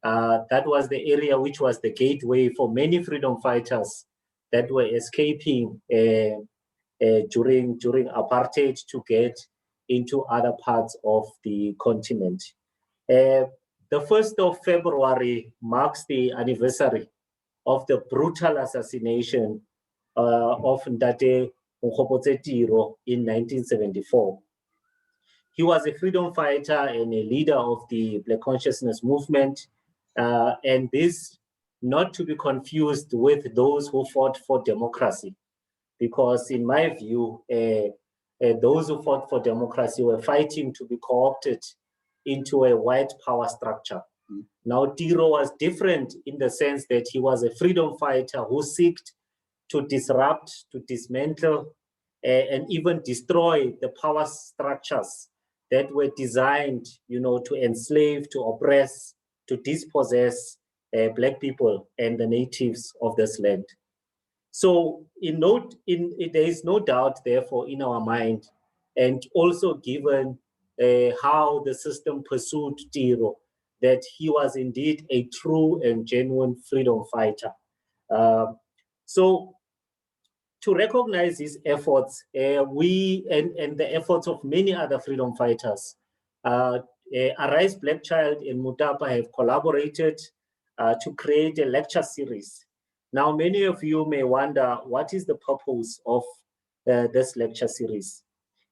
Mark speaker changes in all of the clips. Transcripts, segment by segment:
Speaker 1: That was the area which was the gateway for many freedom fighters that were escaping during apartheid to get into other parts of the continent. The 1st of February marks the anniversary of the brutal assassination of Ntate Onkgopotse Tiro in 1974. He was a freedom fighter and a leader of the Black Consciousness movement, and this not to be confused with those who fought for democracy, because in my view, those who fought for democracy were fighting to be co-opted into a white power structure. Now, Tiro was different in the sense that he was a freedom fighter who sought to disrupt, to dismantle, and even destroy the power structures that were designed, to enslave, to oppress, to dispossess Black people and the natives of this land. So there is no doubt, therefore, in our mind, and also given how the system pursued Tiro, that he was indeed a true and genuine freedom fighter. So to recognize his efforts, we and the efforts of many other freedom fighters, Arise Black Child and Mutapa have collaborated to create a lecture series. Now, many of you may wonder, what is the purpose of this lecture series?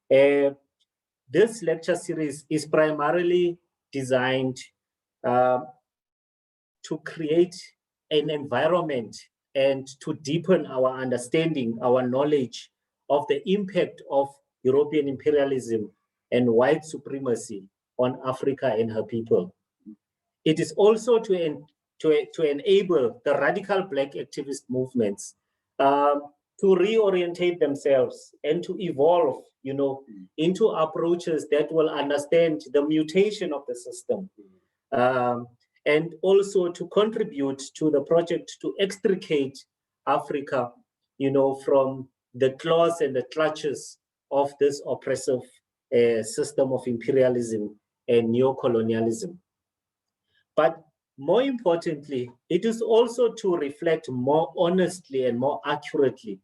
Speaker 1: This lecture series is primarily designed to create an environment and to deepen our understanding, our knowledge of the impact of European imperialism and white supremacy on Africa and her people. It is also to enable the radical Black activist movements to reorientate themselves and to evolve, into approaches that will understand the mutation of the system, and also to contribute to the project to extricate Africa, from the claws and the clutches of this oppressive system of imperialism and neocolonialism. But more importantly, it is also to reflect more honestly and more accurately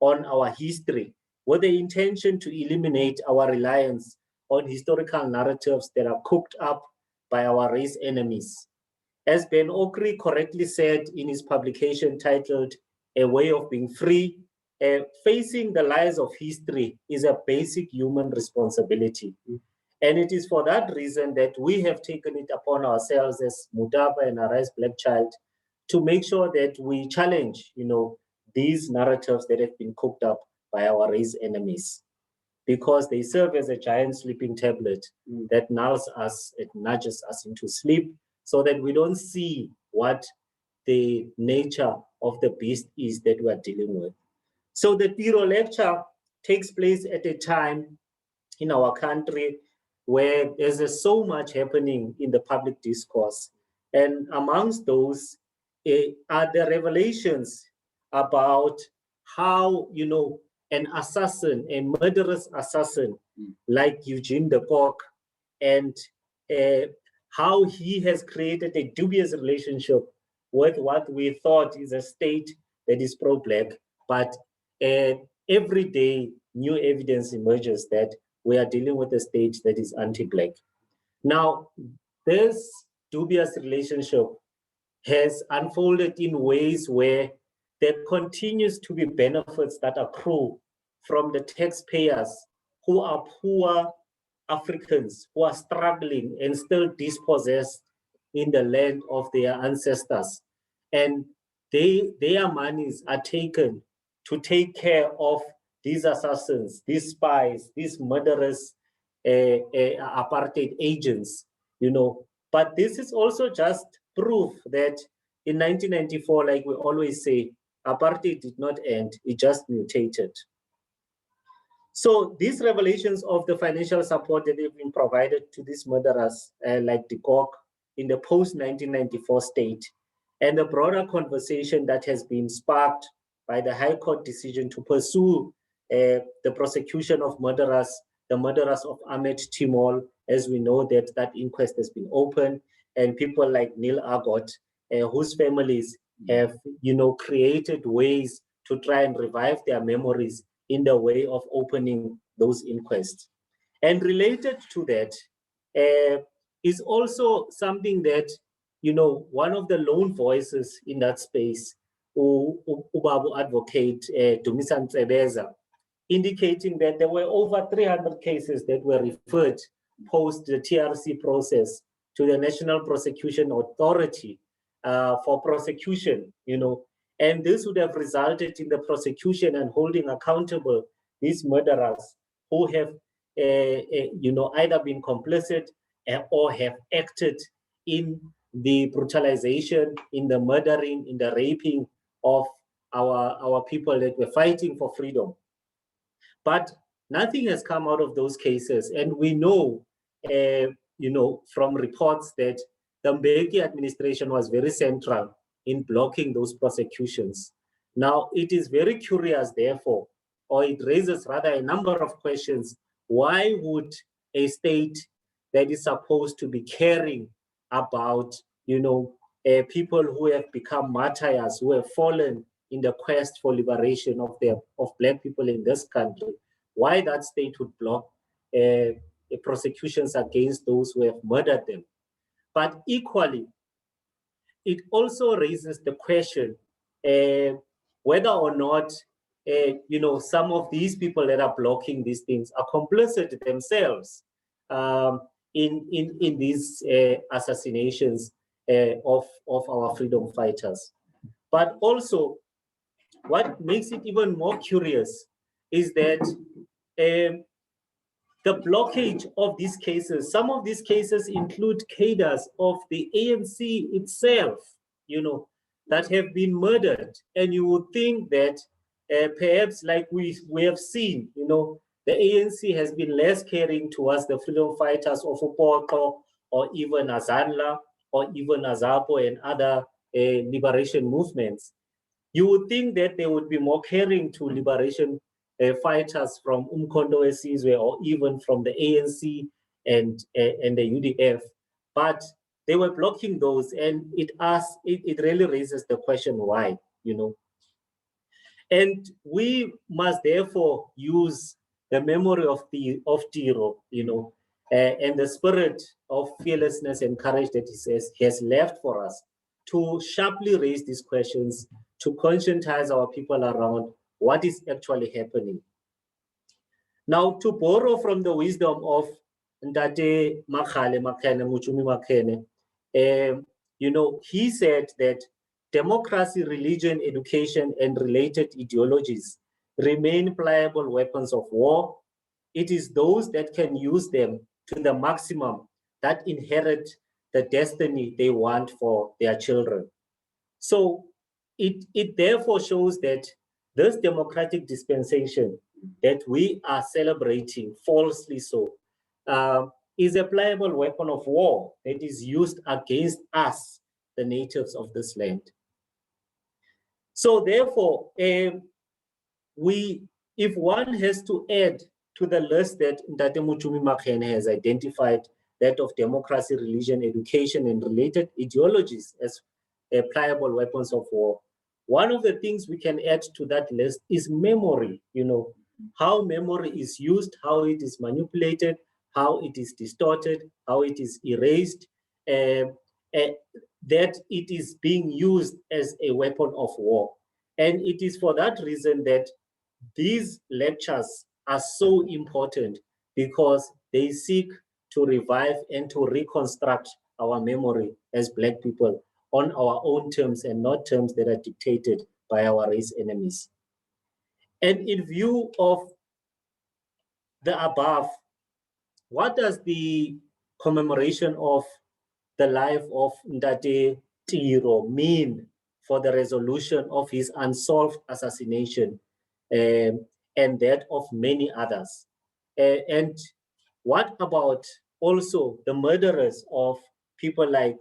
Speaker 1: on our history, with the intention to eliminate our reliance on historical narratives that are cooked up by our race enemies. As Ben Okri correctly said in his publication titled A Way of Being Free, facing the lies of history is a basic human responsibility. And it is for that reason that we have taken it upon ourselves as Mutapa and Arise Black Child to make sure that we challenge, these narratives that have been cooked up by our race enemies, because they serve as a giant sleeping tablet that nulls us, it nudges us into sleep, so that we don't see what the nature of the beast is that we're dealing with. So the Tiro lecture takes place at a time in our country where there's so much happening in the public discourse. And amongst those are the revelations about how, an assassin, a murderous assassin like Eugene de Kock, and how he has created a dubious relationship with what we thought is a state that is pro-Black, but every day new evidence emerges that we are dealing with a state that is anti-Black. Now, this dubious relationship has unfolded in ways where there continues to be benefits that accrue from the taxpayers who are poor Africans who are struggling and still dispossessed in the land of their ancestors. And their monies are taken to take care of these assassins, these spies, these murderous apartheid agents, But this is also just proof that in 1994, like we always say, apartheid did not end, it just mutated. So these revelations of the financial support that have been provided to these murderers like de Kock in the post-1994 state, and the broader conversation that has been sparked by the High Court decision to pursue the prosecution of murderers, the murderers of Ahmed Timol, as we know that inquest has been open, and people like Neil Argot, whose families have, created ways to try and revive their memories in the way of opening those inquests. And related to that is also something that, one of the lone voices in that space, Ubabu advocate Dumisan Tsebeza, indicating that there were over 300 cases that were referred post the TRC process to the National Prosecution Authority for prosecution, and this would have resulted in the prosecution and holding accountable these murderers who have, either been complicit or have acted in the brutalization, in the murdering, in the raping of our people that were fighting for freedom. But nothing has come out of those cases. And we know, from reports that the Mbeki administration was very central in blocking those prosecutions. Now, it is very curious, therefore, or it raises rather a number of questions. Why would a state that is supposed to be caring about, people who have become martyrs, who have fallen in the quest for liberation of Black people in this country, why that state would block prosecutions against those who have murdered them? But equally, it also raises the question whether or not some of these people that are blocking these things are complicit themselves in these assassinations of our freedom fighters. But also, what makes it even more curious is that the blockage of these cases, some of these cases include cadres of the ANC itself, that have been murdered. And you would think that perhaps like we have seen, the ANC has been less caring towards the freedom fighters of Upoko or even Azanla or even Azapo and other liberation movements. You would think that they would be more caring to liberation fighters from Umkhonto weSizwe or even from the ANC and the UDF, but they were blocking those, and it really raises the question why, And we must therefore use the memory of Tiro, and the spirit of fearlessness and courage that he has left for us to sharply raise these questions, to conscientize our people around what is actually happening. Now, to borrow from the wisdom of Ndate Muchumi Makhene, he said that democracy, religion, education, and related ideologies remain pliable weapons of war. It is those that can use them to the maximum that inherit the destiny they want for their children. So it therefore shows that this democratic dispensation that we are celebrating, falsely so, is a pliable weapon of war that is used against us, the natives of this land. So therefore, if one has to add to the list that Ndate Muchumi Makhene has identified, that of democracy, religion, education, and related ideologies as pliable weapons of war, one of the things we can add to that list is memory, how memory is used, how it is manipulated, how it is distorted, how it is erased, that it is being used as a weapon of war. And it is for that reason that these lectures are so important, because they seek to revive and to reconstruct our memory as Black people on our own terms and not terms that are dictated by our race enemies. And in view of the above, what does the commemoration of the life of Ndate Tiro mean for the resolution of his unsolved assassination and that of many others? And what about also the murderers of people like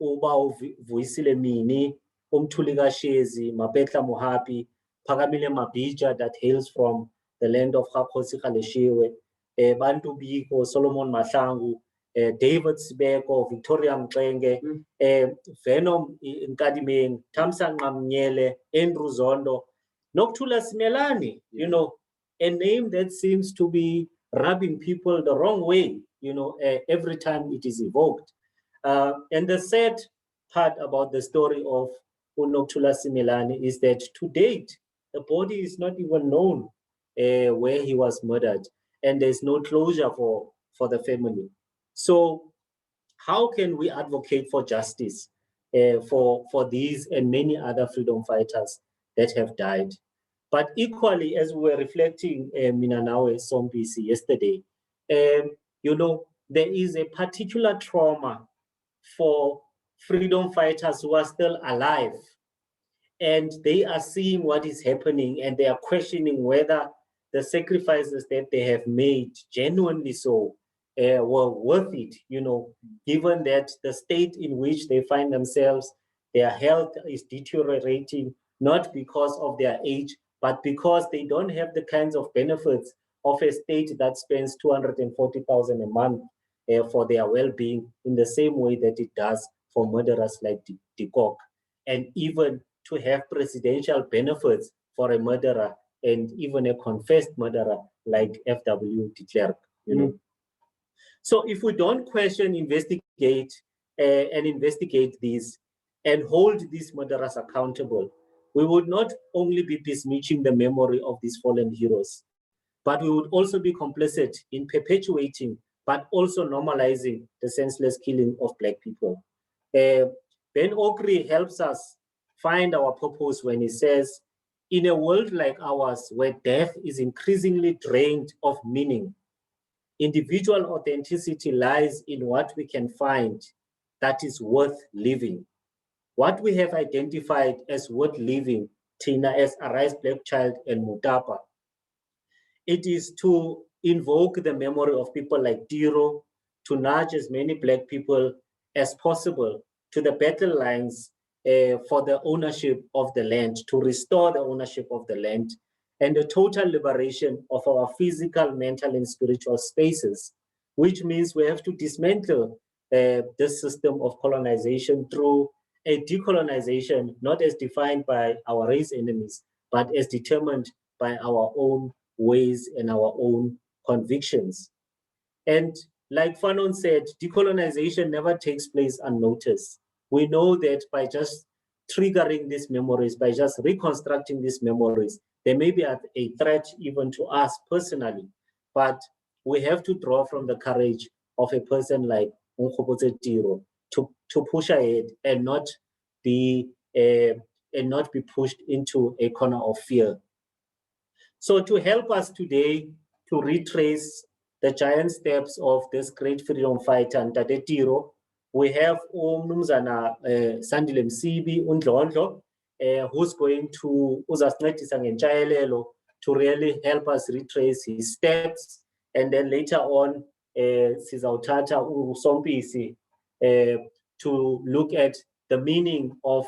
Speaker 1: Uba Vuisilemini, Umtulika Shezi, Mapetla Mohapi, Pagamile Mabija, that hails from the land of Gakhosi Kgaleshiwe, Bantu Biko, Solomon Mahlangu, David Sibeko, Victoria Mxenge, Venom Nkadimeng, Thamsanqa Mnyele, Andrew Zondo, Nokuthula Simelane, you know, a name that seems to be rubbing people the wrong way, you know, every time it is evoked. And the sad part about the story of Nokuthula Simelane is that to date, the body is not even known where he was murdered, and there's no closure for the family. So how can we advocate for justice for these and many other freedom fighters that have died? But equally, as we were reflecting, Minanawe Sompisi yesterday, you know, there is a particular trauma for freedom fighters who are still alive, and they are seeing what is happening, and they are questioning whether the sacrifices that they have made, genuinely so, were worth it, you know, given that the state in which they find themselves, their health is deteriorating, not because of their age, but because they don't have the kinds of benefits of a state that spends 240,000 a month for their well-being in the same way that it does for murderers like de Kock. And even to have presidential benefits for a murderer, and even a confessed murderer like F.W. de Klerk, you know. So if we don't question, investigate, and investigate these and hold these murderers accountable, we would not only be besmirching the memory of these fallen heroes, but we would also be complicit in perpetuating, but also normalizing the senseless killing of Black people. Ben Okri helps us find our purpose when he says, in a world like ours, where death is increasingly drained of meaning, individual authenticity lies in what we can find that is worth living. What we have identified as worth living, Tina, as Arise Black Child and Mutapa, it is to invoke the memory of people like Tiro, to nudge as many Black people as possible to the battle lines for the ownership of the land, to restore the ownership of the land, and the total liberation of our physical, mental, and spiritual spaces, which means we have to dismantle this system of colonization through a decolonization, not as defined by our race enemies, but as determined by our own ways and our own convictions. And like Fanon said, decolonization never takes place unnoticed. We know that by just triggering these memories, by just reconstructing these memories, they may be a threat even to us personally, but we have to draw from the courage of a person like Onkgopotse Tiro to push ahead and not be pushed into a corner of fear. So to help us today to retrace the giant steps of this great freedom fighter, Ntate Tiro, we have uMnumzana Sandile Msibi Undlondlo, who's going to uzasincedisa ngentsayelelo to really help us retrace his steps. And then later on, sizawuthatha uSompisi to look at the meaning of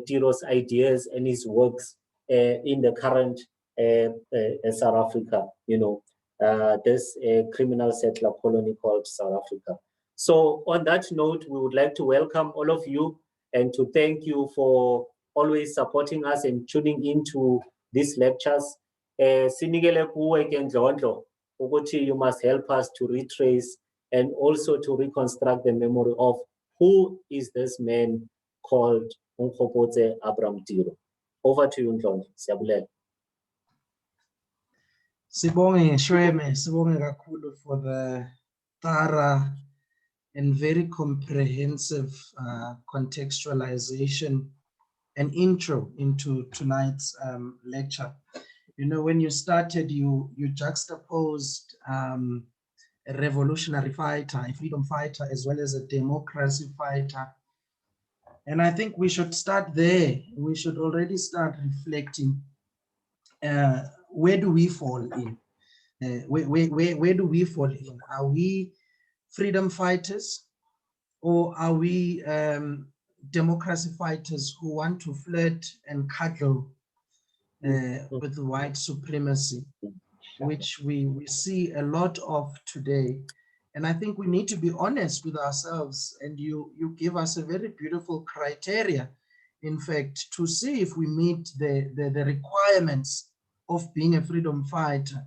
Speaker 1: Tiro's ideas and his works in the current South Africa, you know, this criminal settler colony called South Africa. So on that note, we would like to welcome all of you and to thank you for always supporting us and tuning into these lectures. Sinikele kuwe ke Ndlondlo ukuthi you must help us to retrace and also to reconstruct the memory of who is this man called Onkgopotse Abraham Tiro. Over to you, Ndlondlo. Siyabulela.
Speaker 2: Sibonge Shweme, sibonge kakhulu for the thorough and very comprehensive contextualization and intro into tonight's lecture. You know, when you started, you juxtaposed a revolutionary fighter, a freedom fighter, as well as a democracy fighter. And I think we should start there. We should already start reflecting, where do we fall in? Where do we fall in? Are we freedom fighters, or are we democracy fighters who want to flirt and cuddle with white supremacy, which we see a lot of today? And I think we need to be honest with ourselves, and you give us a very beautiful criteria, in fact, to see if we meet the requirements of being a freedom fighter.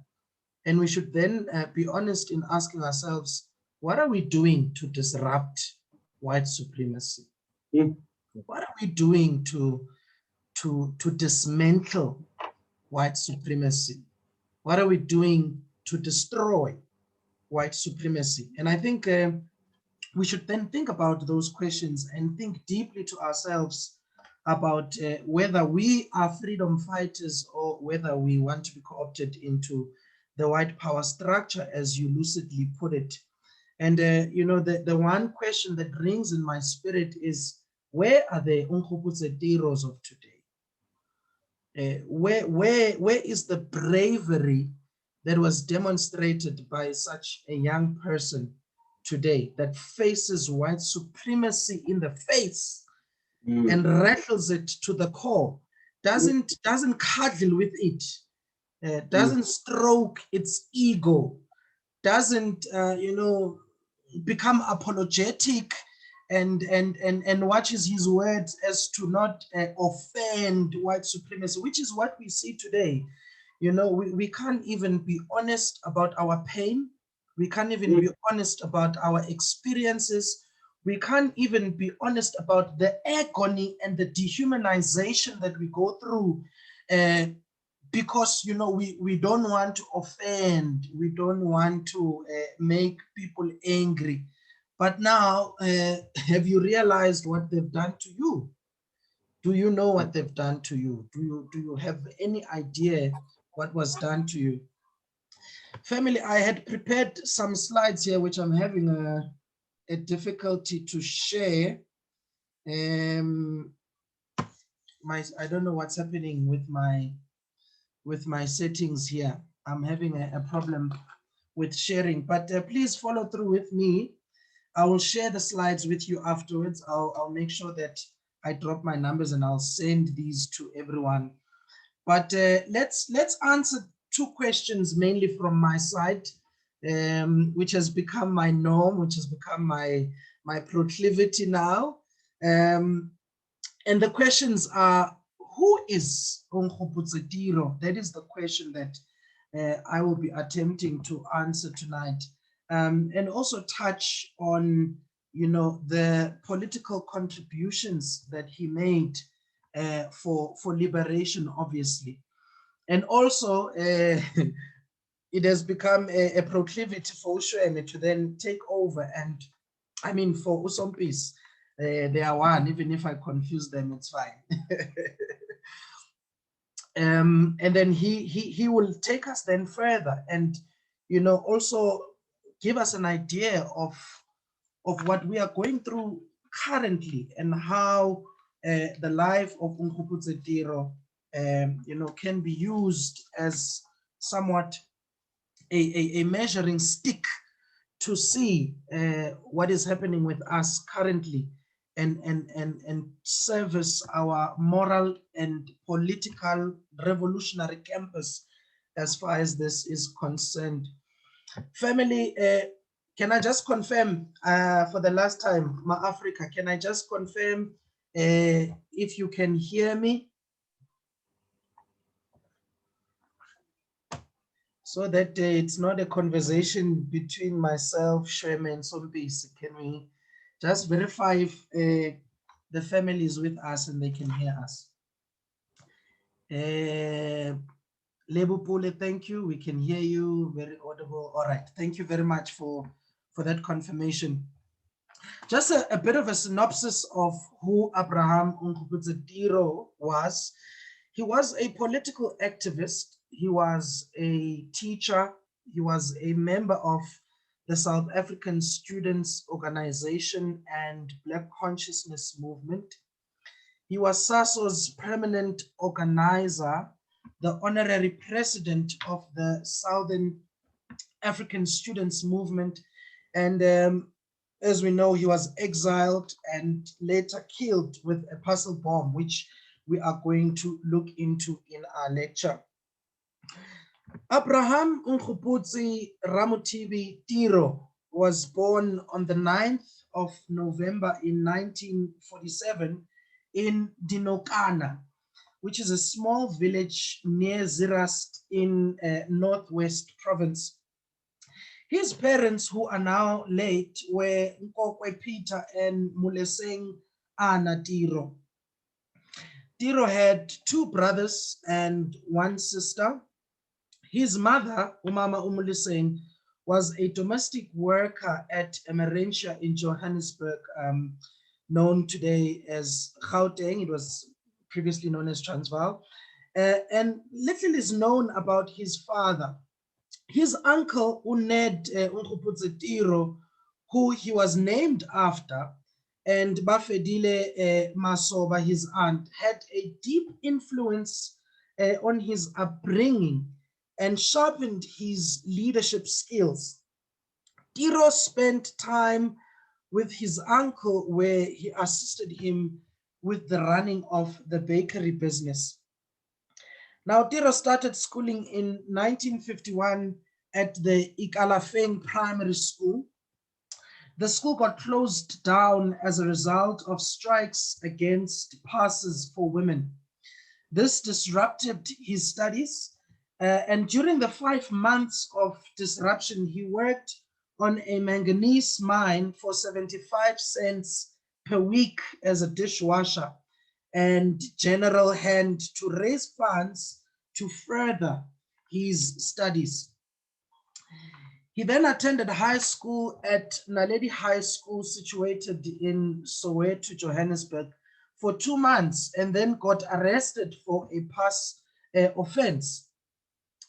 Speaker 2: And we should then be honest in asking ourselves, what are we doing to disrupt white supremacy? What are we doing to dismantle white supremacy? What are we doing to destroy white supremacy? And I think we should then think about those questions and think deeply to ourselves about whether we are freedom fighters or whether we want to be co-opted into the white power structure, as you lucidly put it. And you know, the one question that rings in my spirit is, where are the Onkgopotse Tiros of today? Where is the bravery that was demonstrated by such a young person today that faces white supremacy in the face and rattles it to the core, doesn't cuddle with it, doesn't stroke its ego, doesn't you know, become apologetic and watches his words as to not offend white supremacy, which is what we see today. You know, we can't even be honest about our pain. We can't even be honest about our experiences. We can't even be honest about the agony and the dehumanization that we go through because, you know, we don't want to offend. We don't want to make people angry. But now, have you realized what they've done to you? Do you know what they've done to you? Do you have any idea what was done to you? Family, I had prepared some slides here, which I'm having a difficulty to share. I don't know what's happening with my settings here. I'm having a problem with sharing, but please follow through with me. I will share the slides with you afterwards. I'll make sure that I drop my numbers and I'll send these to everyone. But let's answer two questions mainly from my side, which has become my norm, which has become my proclivity now. And the questions are, who is Onkgopotse Tiro? That is the question that I will be attempting to answer tonight. And also touch on, you know, the political contributions that he made for liberation, obviously. And also, it has become a proclivity for Ushwene to then take over. And I mean, for Usompis, they are one, even if I confuse them, it's fine. And then he will take us then further and, you know, also give us an idea of what we are going through currently and how the life of Onkgopotse Tiro, you know, can be used as somewhat a measuring stick to see what is happening with us currently and service our moral and political revolutionary campus as far as this is concerned. Family, can I just confirm for the last time, Ma Africa, can I just confirm if you can hear me? So that it's not a conversation between myself, Shweme, and Sompisi. Can we just verify if the family is with us and they can hear us? Lebupule, thank you. We can hear you, very audible. All right, thank you very much for that confirmation. Just a bit of a synopsis of who Abraham Onkgopotse Tiro was. He was a political activist. He was a teacher. He was a member of the South African Students Organization and Black Consciousness Movement. He was SASO's permanent organizer, the honorary president of the Southern African Students Movement. And as we know, he was exiled and later killed with a parcel bomb, which we are going to look into in our lecture. Abraham Onkgopotse Ramothibi Tiro was born on the 9th of November in 1947 in Dinokana, which is a small village near Zirast in Northwest Province. His parents, who are now late, were Nkokwe Peter and Muleseng Ana Tiro. Tiro had two brothers and one sister. His mother, Umama Umuleseng, was a domestic worker at Emerentia in Johannesburg, known today as Gauteng. It was previously known as Transvaal. And little is known about his father. His uncle, Uned Onkgopotse Tiro, who he was named after, and Bafedile Masoba, his aunt, had a deep influence on his upbringing and sharpened his leadership skills. Tiro spent time with his uncle where he assisted him with the running of the bakery business. Now, Tiro started schooling in 1951 at the Ikalafeng Primary School. The school got closed down as a result of strikes against passes for women. This disrupted his studies, and during the 5 months of disruption, he worked on a manganese mine for 75 cents per week as a dishwasher and general hand to raise funds to further his studies. He then attended high school at Naledi High School, situated in Soweto, Johannesburg, for 2 months, and then got arrested for a pass offense.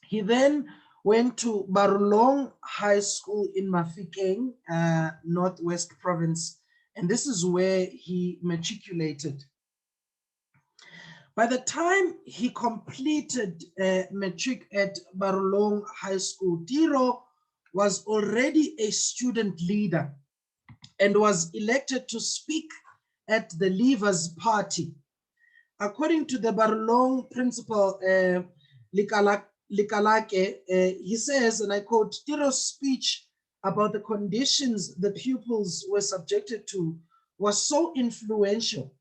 Speaker 2: He then went to Barulong High School in Mafikeng, Northwest Province, and this is where he matriculated. By the time he completed matric at Barulong High School, Tiro was already a student leader and was elected to speak at the Leavers Party. According to the Barulong principal, Likalake, he says, and I quote, Tiro's speech about the conditions the pupils were subjected to was so influential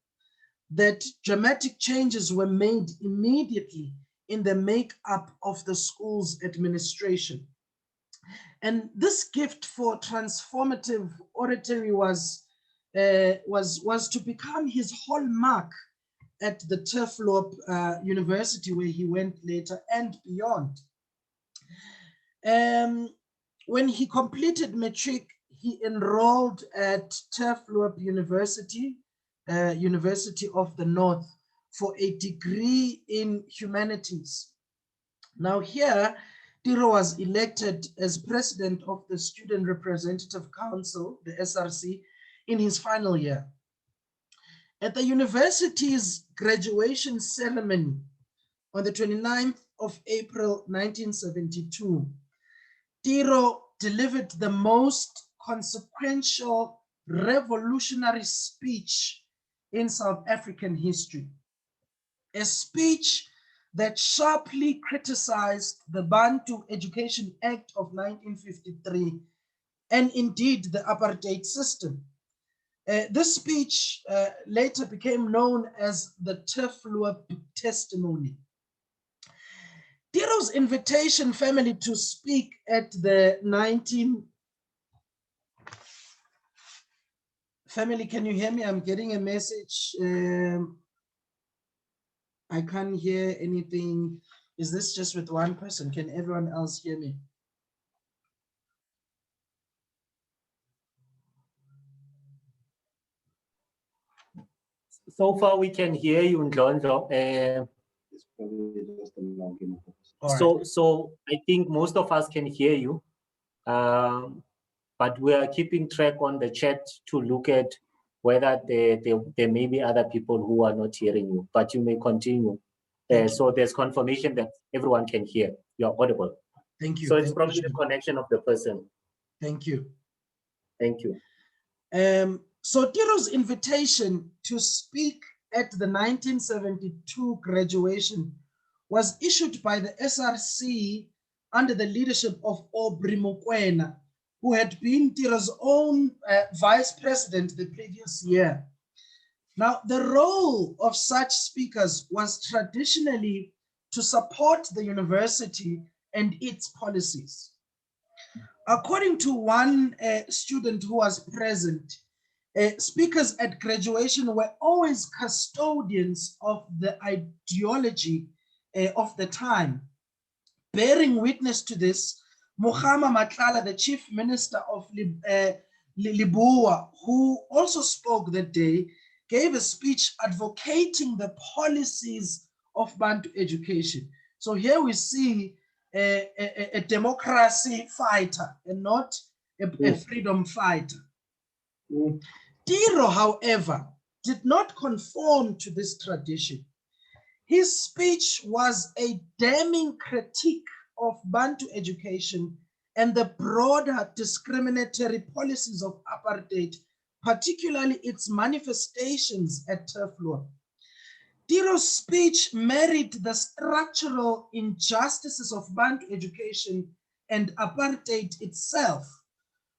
Speaker 2: that dramatic changes were made immediately in the makeup of the school's administration. And this gift for transformative oratory was to become his hallmark at the Turfloop University, where he went later, and beyond. When he completed matric, he enrolled at Turfloop University, University of the North, for a degree in humanities. Now here, Tiro was elected as president of the Student Representative Council, the SRC, in his final year. At the university's graduation ceremony on the 29th of April, 1972, Tiro delivered the most consequential revolutionary speech in South African history, a speech that sharply criticized the Bantu Education Act of 1953 and indeed the apartheid system. This speech later became known as the Turfloop Testimony. Tiro's invitation, family, to speak at the Family, can you hear me? I'm getting a message. I can't hear anything. Is this just with one person? Can everyone else hear me?
Speaker 1: So far, we can hear you, Ndlondlo.
Speaker 3: It's probably just a login.
Speaker 1: So I think most of us can hear you, but we are keeping track on the chat to look at whether there may be other people who are not hearing you, but you may continue. So there's confirmation that everyone can hear. You're audible.
Speaker 2: Thank you.
Speaker 1: So it's probably the connection of the person.
Speaker 2: Thank you.
Speaker 1: Thank you.
Speaker 2: So Tiro's invitation to speak at the 1972 graduation was issued by the SRC under the leadership of Aubrey Mokoena, who had been Tiro's own vice president the previous year. Now, the role of such speakers was traditionally to support the university and its policies. According to one student who was present, speakers at graduation were always custodians of the ideology of the time. Bearing witness to this, Mochama Matlala, the chief minister of Libua, who also spoke that day, gave a speech advocating the policies of Bantu education. So here we see a democracy fighter and not a freedom fighter. Tiro, however, did not conform to this tradition. His speech was a damning critique of Bantu education and the broader discriminatory policies of apartheid, particularly its manifestations at Turfloor. Tiro's speech married the structural injustices of Bantu education and apartheid itself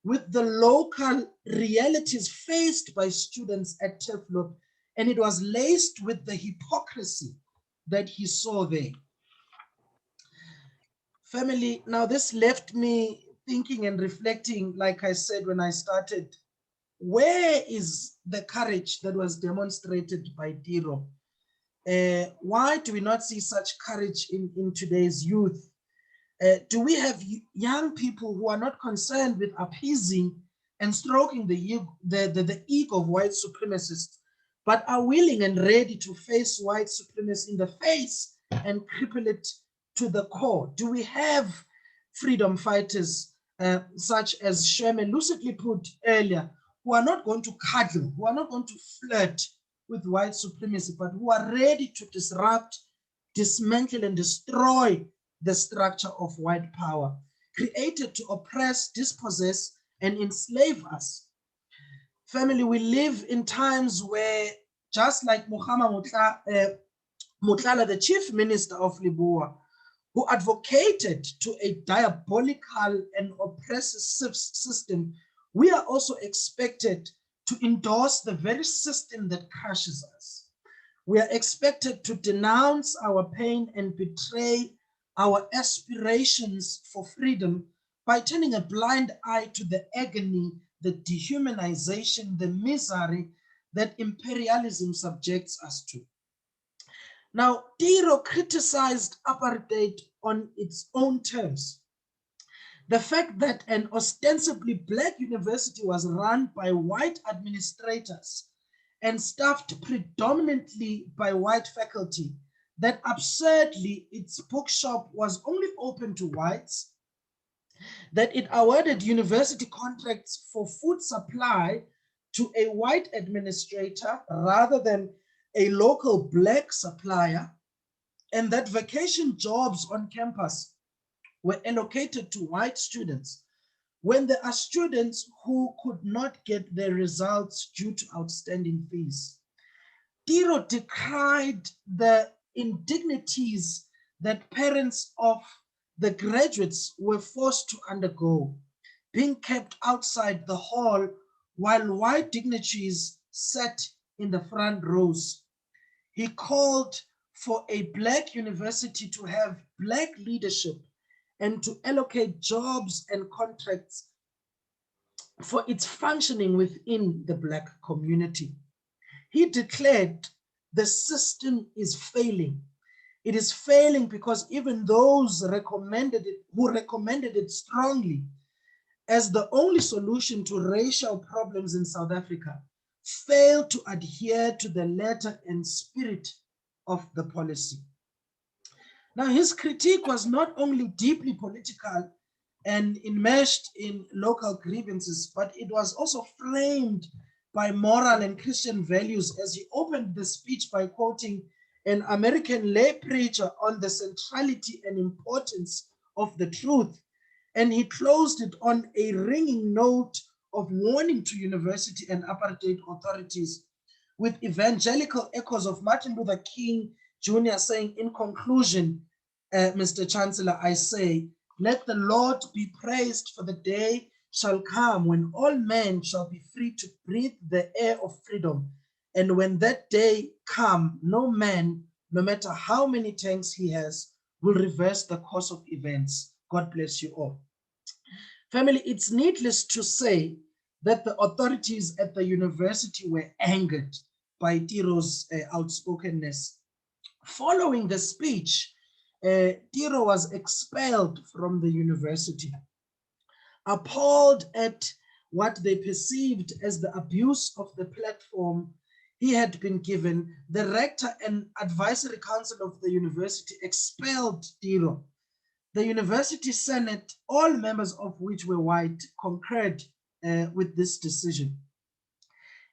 Speaker 2: with the local realities faced by students at Turfloor, and it was laced with the hypocrisy that he saw there. Family, now this left me thinking and reflecting, like I said when I started, where is the courage that was demonstrated by Tiro? Why do we not see such courage in today's youth? Do we have young people who are not concerned with appeasing and stroking the ego of white supremacists, but are willing and ready to face white supremacy in the face and cripple it to the core? Do we have freedom fighters such as Sherman lucidly put earlier, who are not going to cuddle, who are not going to flirt with white supremacy, but who are ready to disrupt, dismantle, and destroy the structure of white power, created to oppress, dispossess, and enslave us? Family, we live in times where, just like Mochama Motlala, the chief minister of Libua, who advocated to a diabolical and oppressive system, we are also expected to endorse the very system that crushes us. We are expected to denounce our pain and betray our aspirations for freedom by turning a blind eye to the agony, the dehumanization, the misery that imperialism subjects us to. Now, Tiro criticized apartheid on its own terms. The fact that an ostensibly Black university was run by white administrators and staffed predominantly by white faculty, that absurdly its bookshop was only open to whites, that it awarded university contracts for food supply to a white administrator rather than a local Black supplier, and that vacation jobs on campus were allocated to white students when there are students who could not get their results due to outstanding fees. Tiro decried the indignities that parents of the graduates were forced to undergo, being kept outside the hall while white dignitaries sat in the front rows. He called for a Black university to have Black leadership and to allocate jobs and contracts for its functioning within the Black community. He declared the system is failing. It is failing because even those who recommended it strongly as the only solution to racial problems in South Africa failed to adhere to the letter and spirit of the policy. Now, his critique was not only deeply political and enmeshed in local grievances, but it was also framed by moral and Christian values, as he opened the speech by quoting an American lay preacher on the centrality and importance of the truth. And he closed it on a ringing note of warning to university and apartheid authorities, with evangelical echoes of Martin Luther King Jr. saying, in conclusion, Mr. Chancellor, I say, let the Lord be praised for the day shall come when all men shall be free to breathe the air of freedom. And when that day come, no man, no matter how many tanks he has, will reverse the course of events. God bless you all. Family, it's needless to say that the authorities at the university were angered by Tiro's outspokenness. Following the speech, Tiro was expelled from the university. Appalled at what they perceived as the abuse of the platform he had been given, the rector and advisory council of the university expelled Tiro. The university senate, all members of which were white, concurred with this decision.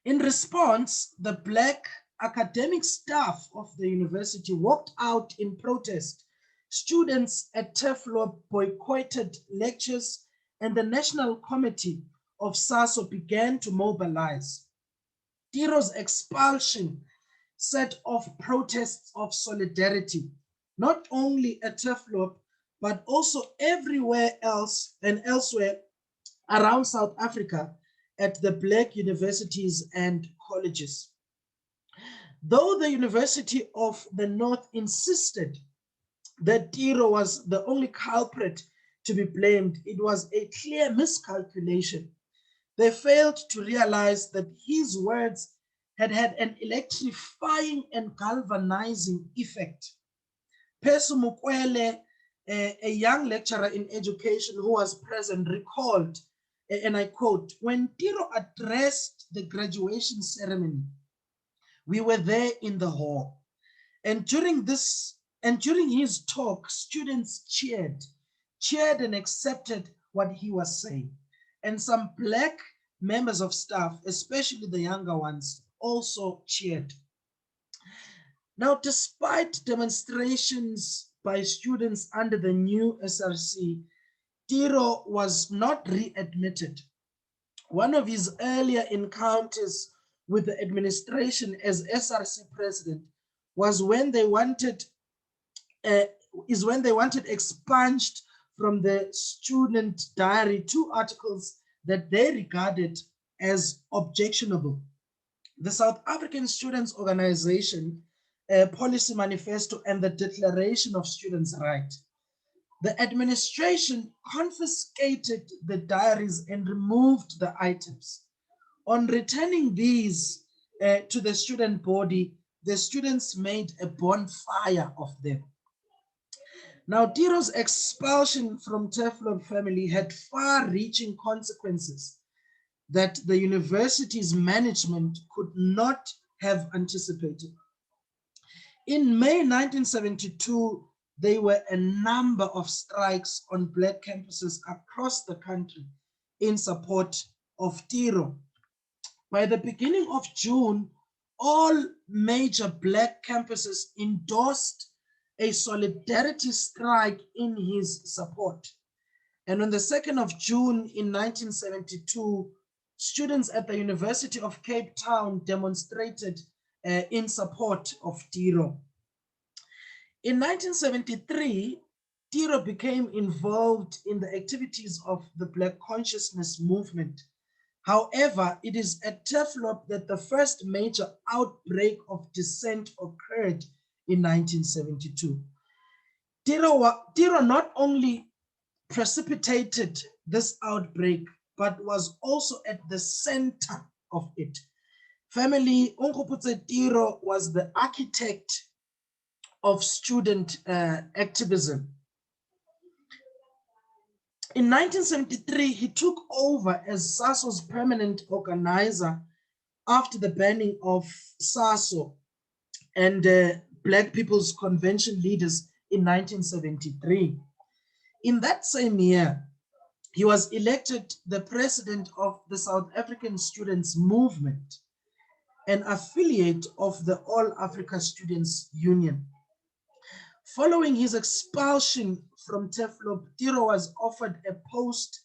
Speaker 2: In response, the black academic staff of the university walked out in protest. Students at TEFLO boycotted lectures, and the National Committee of SASO began to mobilize. Tiro's expulsion set off protests of solidarity, not only at TEFLO, but also everywhere else and elsewhere around South Africa at the black universities and colleges. Though the University of the North insisted that Tiro was the only culprit to be blamed, it was a clear miscalculation. They failed to realize that his words had had an electrifying and galvanizing effect. Pesu Mukwele, a young lecturer in education who was present, recalled, and I quote, "When Tiro addressed the graduation ceremony, we were there in the hall. And during his talk, students cheered and accepted what he was saying. And some black members of staff, especially the younger ones, also cheered." Now, despite demonstrations by students under the new SRC, Tiro was not readmitted. One of his earlier encounters with the administration as SRC president was when they wanted expunged from the student diary 2 articles that they regarded as objectionable. The South African Students' Organization Policy Manifesto and the Declaration of Students' Rights. The administration confiscated the diaries and removed the items. On returning these to the student body, the students made a bonfire of them. Now, Tiro's expulsion from Teflon family had far-reaching consequences that the university's management could not have anticipated. In May 1972, there were a number of strikes on black campuses across the country in support of Tiro. By the beginning of June, all major black campuses endorsed a solidarity strike in his support. And on the 2nd of June in 1972, students at the University of Cape Town demonstrated in support of Tiro. In 1973, Tiro became involved in the activities of the Black Consciousness movement. However, it is at Teflop that the first major outbreak of dissent occurred in 1972. Tiro not only precipitated this outbreak, but was also at the center of it. Family, Onkgopotse Tiro was the architect of student activism. In 1973, he took over as SASO's permanent organizer after the banning of SASO and Black People's Convention leaders in 1973. In that same year, he was elected the president of the South African Students' Movement, an affiliate of the All Africa Students' Union. Following his expulsion from Teflop, Tiro was offered a post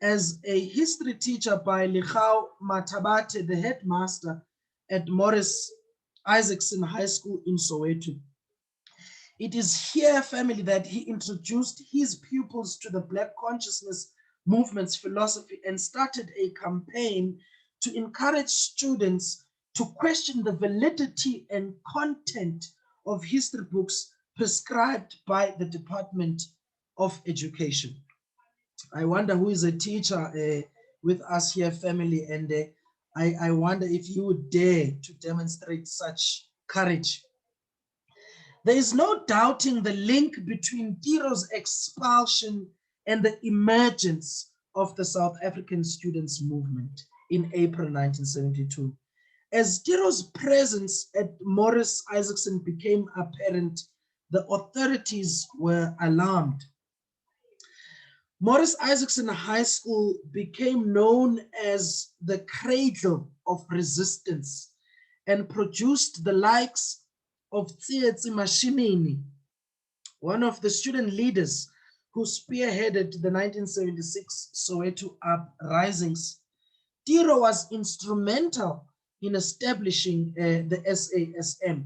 Speaker 2: as a history teacher by Lichau Matabate, the headmaster at Morris Isaacson High School in Soweto. It is here, family, that he introduced his pupils to the Black Consciousness movement's philosophy and started a campaign to encourage students to question the validity and content of history books prescribed by the Department of Education. I wonder who is a teacher with us here, family, and I wonder if you would dare to demonstrate such courage. There is no doubting the link between Tiro's expulsion and the emergence of the South African students' movement in April 1972. As Tiro's presence at Morris Isaacson became apparent, the authorities were alarmed. Morris Isaacson High School became known as the cradle of resistance and produced the likes of Tsietsi Mashinini, one of the student leaders who spearheaded the 1976 Soweto uprisings. Tiro was instrumental in establishing the SASM.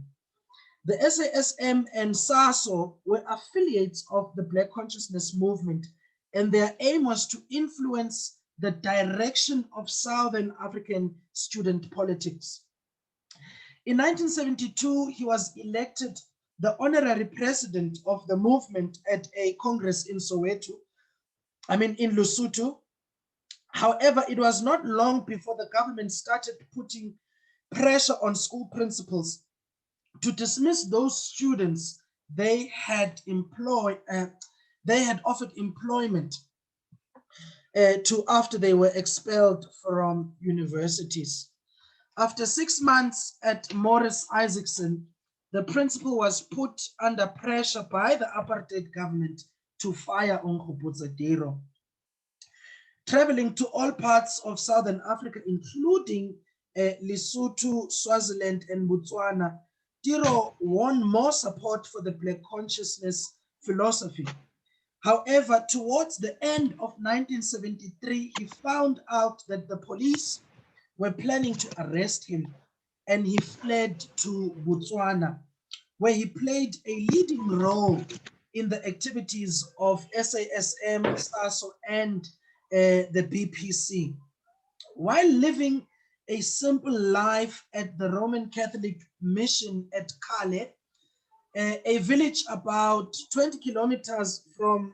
Speaker 2: The SASM and SASO were affiliates of the Black Consciousness Movement, and their aim was to influence the direction of Southern African student politics. In 1972, he was elected the honorary president of the movement at a congress in in Lesotho. However, it was not long before the government started putting pressure on school principals to dismiss those students they had offered employment to after they were expelled from universities. After 6 months at Morris Isaacson, the principal was put under pressure by the apartheid government to fire Onkgopotse. Traveling to all parts of Southern Africa, including Lesotho, Swaziland, and Botswana, Tiro won more support for the Black consciousness philosophy. However, towards the end of 1973, he found out that the police were planning to arrest him, and he fled to Botswana, where he played a leading role in the activities of SASM, SASO, and the BPC. While living a simple life at the Roman Catholic mission at Kale, a village about 20 kilometers from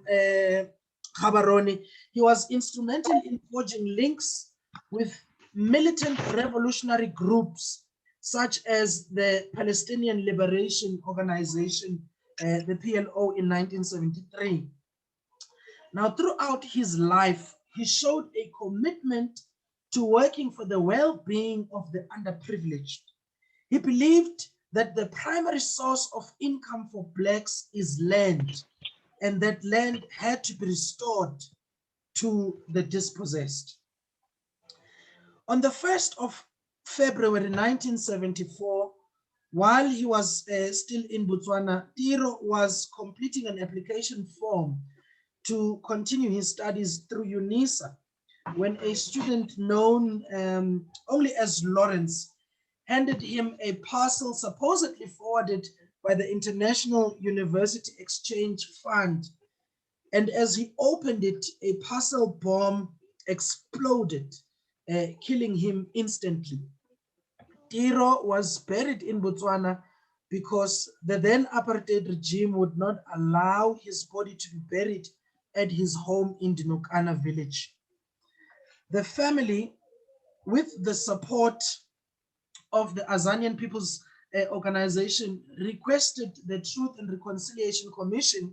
Speaker 2: Gaborone, he was instrumental in forging links with militant revolutionary groups such as the Palestinian Liberation Organization, the PLO, in 1973. Now, throughout his life, he showed a commitment to working for the well-being of the underprivileged. He believed that the primary source of income for Blacks is land, and that land had to be restored to the dispossessed. On the 1st of February 1974, while he was still in Botswana, Tiro was completing an application form to continue his studies through UNISA when a student known only as Lawrence handed him a parcel supposedly forwarded by the International University Exchange Fund. And as he opened it, a parcel bomb exploded, killing him instantly. Tiro was buried in Botswana because the then apartheid regime would not allow his body to be buried at his home in Dinokana village. The family, with the support of the Azanian People's Organization, requested the Truth and Reconciliation Commission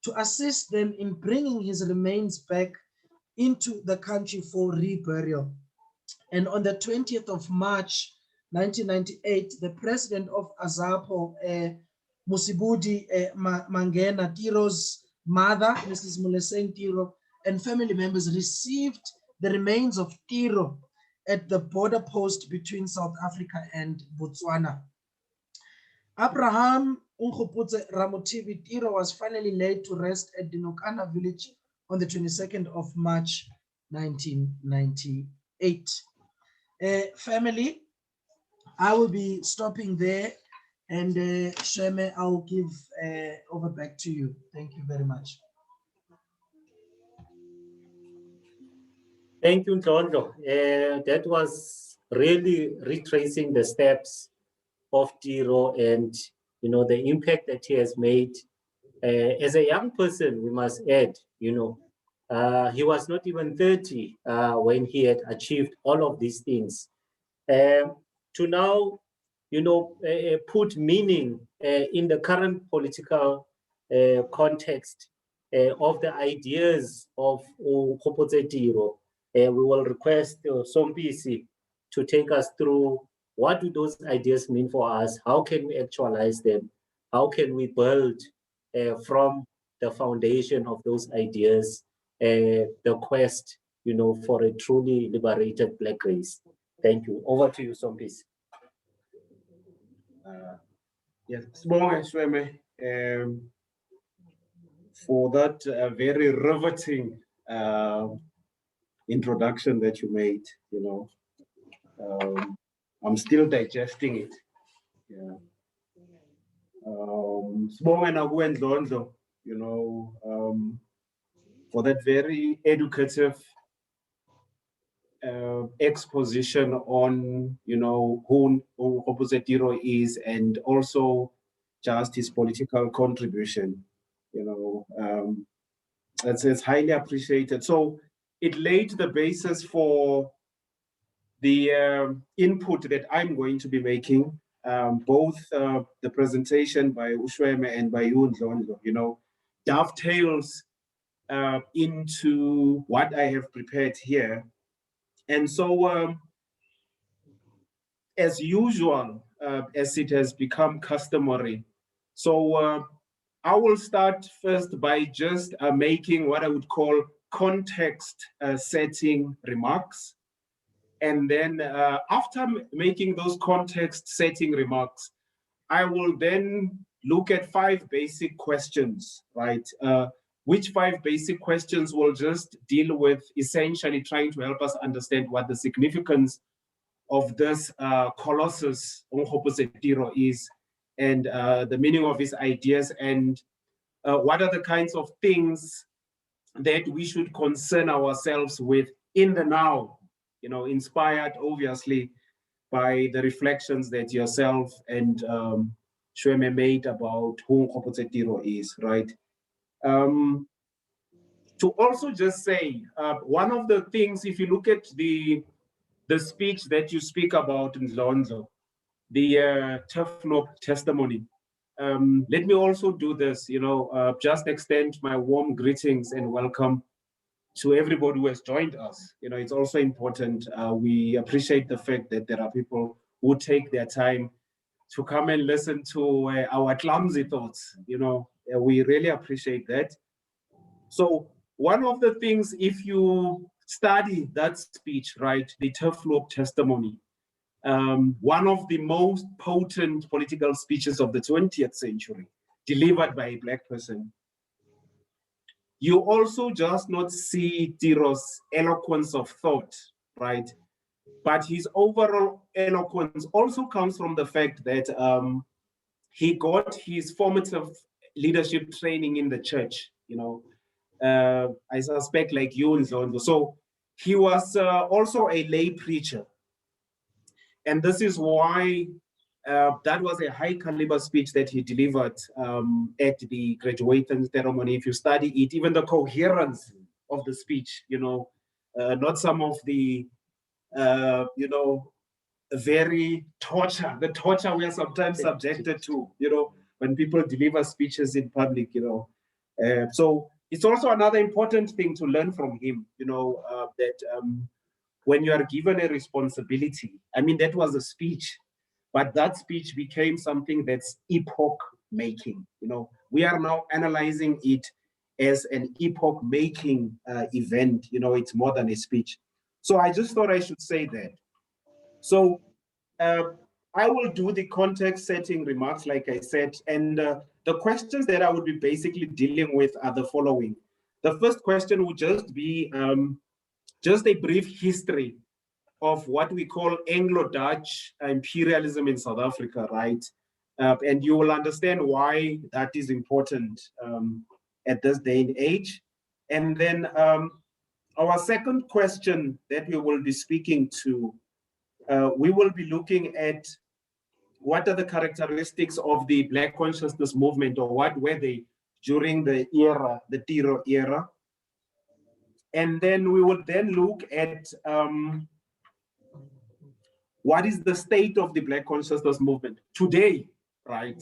Speaker 2: to assist them in bringing his remains back into the country for reburial. And on the 20th of March, 1998, the president of Azapo, Musibudi Mangena, Tiro's mother, Mrs. Muleseng Tiro, and family members received the remains of Tiro at the border post between South Africa and Botswana. Abraham Unkgopotse Ramotibi Tiro was finally laid to rest at Dinokana village on the 22nd of March, 1998. Family, I will be stopping there, and Sheme, I'll give over back to you. Thank you very much.
Speaker 1: Thank you, Ndlondo. That was really retracing the steps of Tiro and the impact that he has made. As a young person, we must add, he was not even 30 when he had achieved all of these things. To now, put meaning in the current political context of the ideas of Onkgopotse Tiro. We will request Sompisi to take us through what do those ideas mean for us? How can we actualize them? How can we build from the foundation of those ideas the quest, for a truly liberated Black race? Thank you. Over to you, Sompisi.
Speaker 3: Yes, Sibonga Shweme, for that very riveting introduction that you made. I'm still digesting it. Yeah. Sibonga nakuwe Ndlondo, for that very educative exposition on, who Onkgopotse Tiro is, and also just his political contribution. It's highly appreciated. So it laid the basis for the input that I'm going to be making, both the presentation by Ushweme and by you, Ndlondo, dovetails into what I have prepared here. And so, as usual, as it has become customary, so I will start first by just making what I would call context setting remarks. And then after making those context setting remarks, I will then look at 5 basic questions, right? Which 5 basic questions will just deal with essentially trying to help us understand what the significance of this colossus, Onkgopotse Tiro, is, and the meaning of his ideas, and what are the kinds of things that we should concern ourselves with in the now, inspired obviously by the reflections that yourself and Shweme made about who Onkgopotse Tiro is, right? To also just say, one of the things, if you look at the speech that you speak about in Ndlondo, the Teflop testimony, let me also do this, just extend my warm greetings and welcome to everybody who has joined us. It's also important. We appreciate the fact that there are people who take their time to come and listen to our clumsy thoughts. We really appreciate that. So one of the things, if you study that speech, right, the Teflop testimony, one of the most potent political speeches of the 20th century, delivered by a Black person, you also just not see Tiro's eloquence of thought, right? But his overall eloquence also comes from the fact that he got his formative leadership training in the church, I suspect like you, Ndlondo. So he was also a lay preacher. And this is why that was a high caliber speech that he delivered at the graduation ceremony. If you study it, even the coherence of the speech, not some of the, very the torture we are sometimes subjected to, when people deliver speeches in public, so it's also another important thing to learn from him, that when you are given a responsibility, I mean, that was a speech, but that speech became something that's epoch-making. We are now analyzing it as an epoch-making event. It's more than a speech. So I just thought I should say that. So I will do the context-setting remarks, like I said, and the questions that I would be basically dealing with are the following. The first question would just be just a brief history of what we call Anglo-Dutch imperialism in South Africa, right? And you will understand why that is important at this day and age. And then Our second question that we will be speaking to, we will be looking at what are the characteristics of the Black consciousness movement, or what were they during the era, the Tiro era. And then we will then look at what is the state of the Black consciousness movement today, right?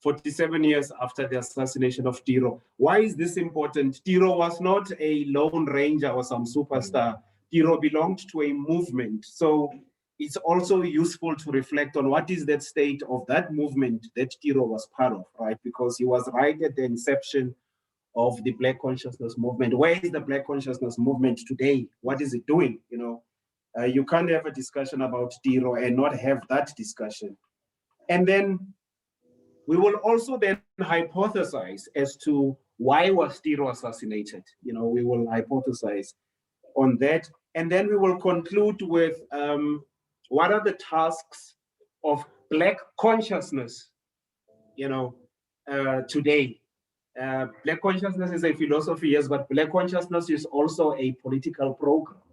Speaker 3: 47 years after the assassination of Tiro. Why is this important? Tiro was not a lone ranger or some superstar. Tiro belonged to a movement. So it's also useful to reflect on what is that state of that movement that Tiro was part of, right? Because he was right at the inception of the Black consciousness movement. Where is the Black consciousness movement today? What is it doing? You know, you can't have a discussion about Tiro and not have that discussion. And then we will also then hypothesize as to why was Tiro assassinated. You know, we will hypothesize on that. And then we will conclude with what are the tasks of Black consciousness, you know, today. Black consciousness is a philosophy, yes, but Black consciousness is also a political program.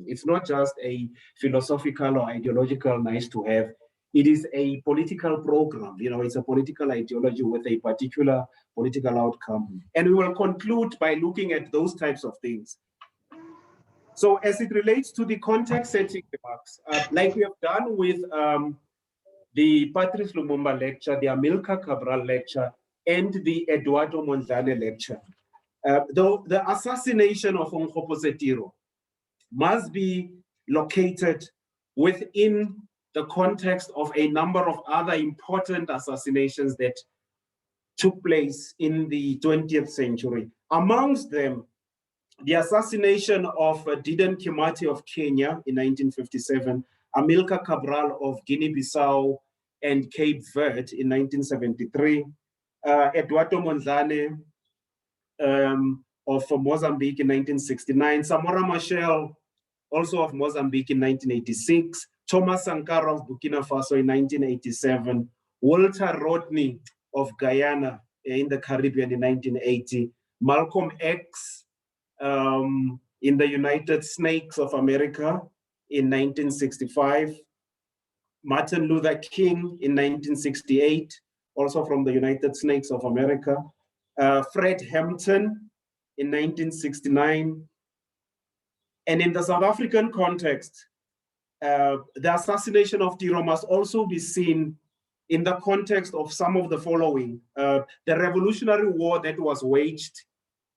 Speaker 3: It's not just a philosophical or ideological nice to have. It is a political program. You know, it's a political ideology with a particular political outcome. And we will conclude by looking at those types of things. So as it relates to the context setting remarks, like we have done with the Patrice Lumumba lecture, the Amilcar Cabral lecture, and the Eduardo Mondlane lecture, though the assassination of Onkgopotse Tiro must be located within the context of a number of other important assassinations that took place in the 20th century. Amongst them, the assassination of Dedan Kimathi of Kenya in 1957, Amilcar Cabral of Guinea-Bissau and Cape Verde in 1973, Eduardo Mondlane of Mozambique in 1969, Samora Machel also of Mozambique in 1986, Thomas Sankara of Burkina Faso in 1987, Walter Rodney of Guyana in the Caribbean in 1980, Malcolm X in the United Snakes of America in 1965, Martin Luther King in 1968, also from the United Snakes of America, Fred Hampton in 1969. And in the South African context, the assassination of Tiro must also be seen in the context of some of the following. The Revolutionary War that was waged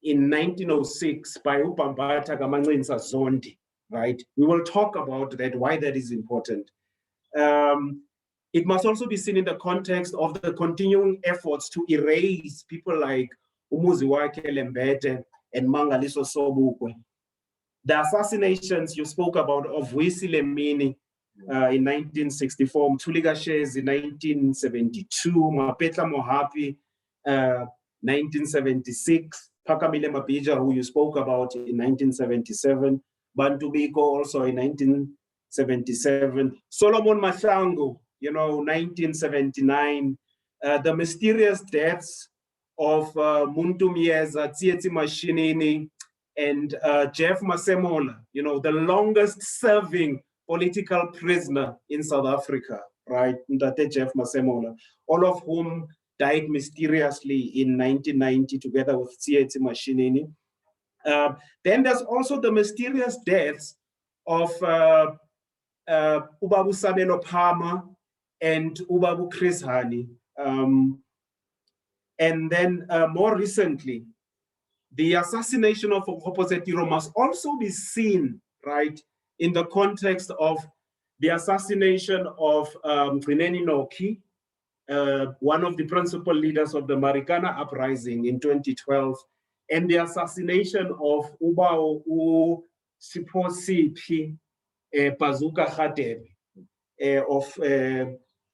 Speaker 3: in 1906 by uBambatha kaMancinza Zondi, right? We will talk about that, why that is important. It must also be seen in the context of the continuing efforts to erase people like Umuziwake Lembete and Mangaliso Sobukwe. The assassinations you spoke about of Wisi Lemini in 1964, Mtulika Shezi in 1972, Mapetla Mohapi 1976, Pakamile Mapija, who you spoke about in 1977, Bantu Biko also in 1977, Solomon Mahlangu, you know, 1979, the mysterious deaths of Muntu Mieza, Tsietsi Mashinini, and Jeff Masemola, you know, the longest serving political prisoner in South Africa, right? Ndate Jeff Masemola, all of whom died mysteriously in 1990 together with Tsietsi Mashinini. Then there's also the mysterious deaths of Ubabu Sabelo Palmer and Ubabu Chris Hani. And then more recently, the assassination of Onkgopotse Tiro must also be seen, right, in the context of the assassination of Gcineni Noki, one of the principal leaders of the Marikana Uprising in 2012, and the assassination of Ubao Siposipi Bazuka Khatebe of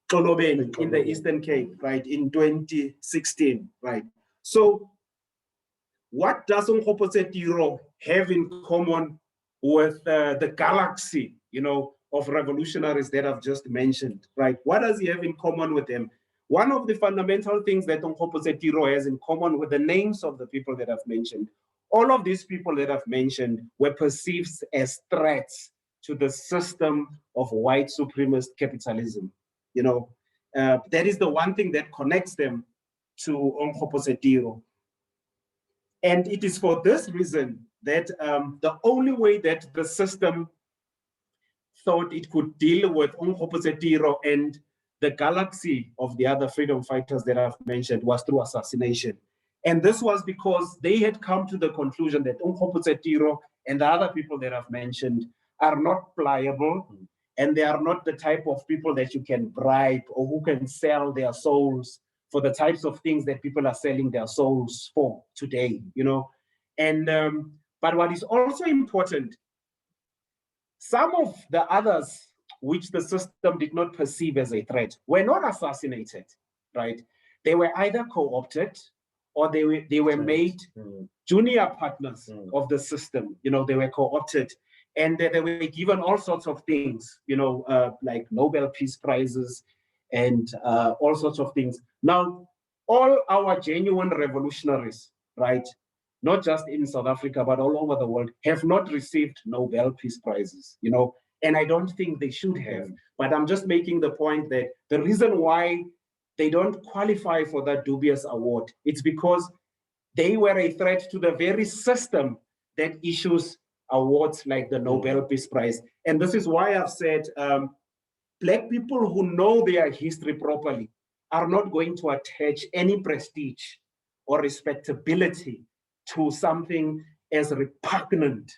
Speaker 3: Xolobeni in the Eastern Cape, right, in 2016, right? So what does Onkgopotse Tiro have in common with the galaxy, you know, of revolutionaries that I've just mentioned, right? What does he have in common with them? One of the fundamental things that Onkgopotse Tiro has in common with the names of the people that I've mentioned, all of these people that I've mentioned were perceived as threats to the system of white supremacist capitalism. You know, that is the one thing that connects them to Onkgopotse. And it is for this reason that the only way that the system thought it could deal with Onkgopotse and the galaxy of the other freedom fighters that I've mentioned was through assassination. And this was because they had come to the conclusion that Onkgopotse and the other people that I've mentioned are not pliable, and they are not the type of people that you can bribe or who can sell their souls for the types of things that people are selling their souls for today, you know. And but what is also important, some of the others which the system did not perceive as a threat were not assassinated, right? They were either co-opted or they were made junior partners of the system. You know, they were co-opted and they were given all sorts of things, you know, like Nobel Peace Prizes and all sorts of things. Now, all our genuine revolutionaries, right, not just in South Africa, but all over the world, have not received Nobel Peace Prizes, you know, and I don't think they should have. But I'm just making the point that the reason why they don't qualify for that dubious award, it's because they were a threat to the very system that issues awards like the Nobel Peace Prize. And this is why I've said Black people who know their history properly are not going to attach any prestige or respectability to something as repugnant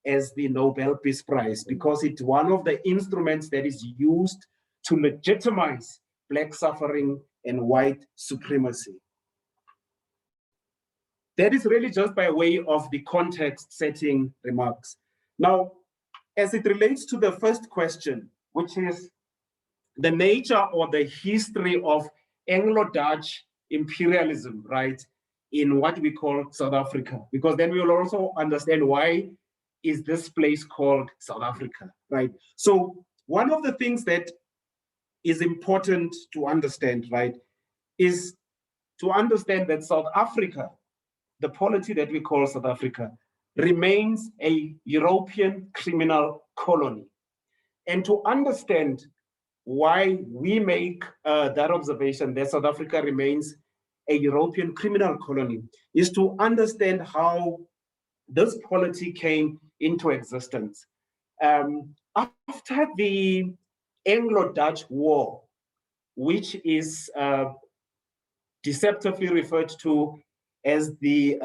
Speaker 3: as the Nobel Peace Prize, because it's one of the instruments that is used to legitimize Black suffering and white supremacy. That is really just by way of the context setting remarks. Now, as it relates to the first question, which is the nature or the history of Anglo-Dutch imperialism, right, in what we call South Africa, because then we will also understand why is this place called South Africa, right? So one of the things that is important to understand, right, is to understand that South Africa, the polity that we call South Africa, remains a European criminal colony. And to understand why we make that observation that South Africa remains a European criminal colony is to understand how this polity came into existence. After the Anglo-Dutch War, which is deceptively referred to as the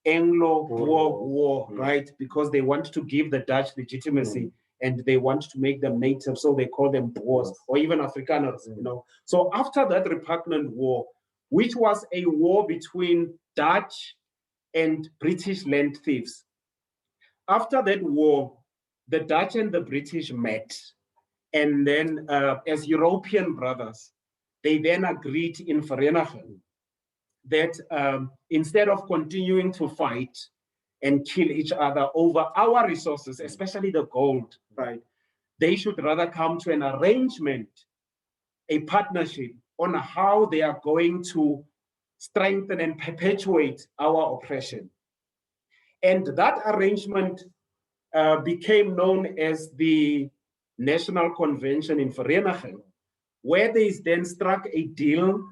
Speaker 3: Anglo-Boer War, right? Because they want to give the Dutch legitimacy and they want to make them native, so they call them Boers or even Afrikaners, you know. So after that repugnant war, which was a war between Dutch and British land thieves, after that war, the Dutch and the British met, and then as European brothers, they then agreed in Vereniging that instead of continuing to fight and kill each other over our resources, especially the gold, right, they should rather come to an arrangement, a partnership on how they are going to strengthen and perpetuate our oppression. And that arrangement became known as the National Convention in Vereniging, where they then struck a deal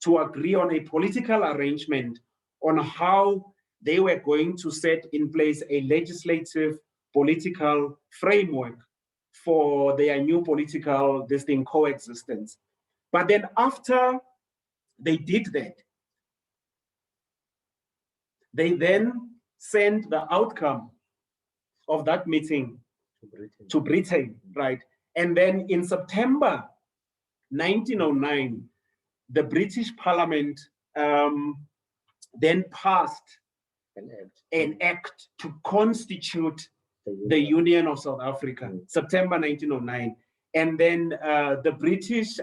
Speaker 3: to agree on a political arrangement on how they were going to set in place a legislative political framework for their new political coexistence. But then after they did that, they then sent the outcome of that meeting to Britain, right? And then in September 1909, the British Parliament then passed an act to constitute the Union of South Africa, September 1909. And then the British,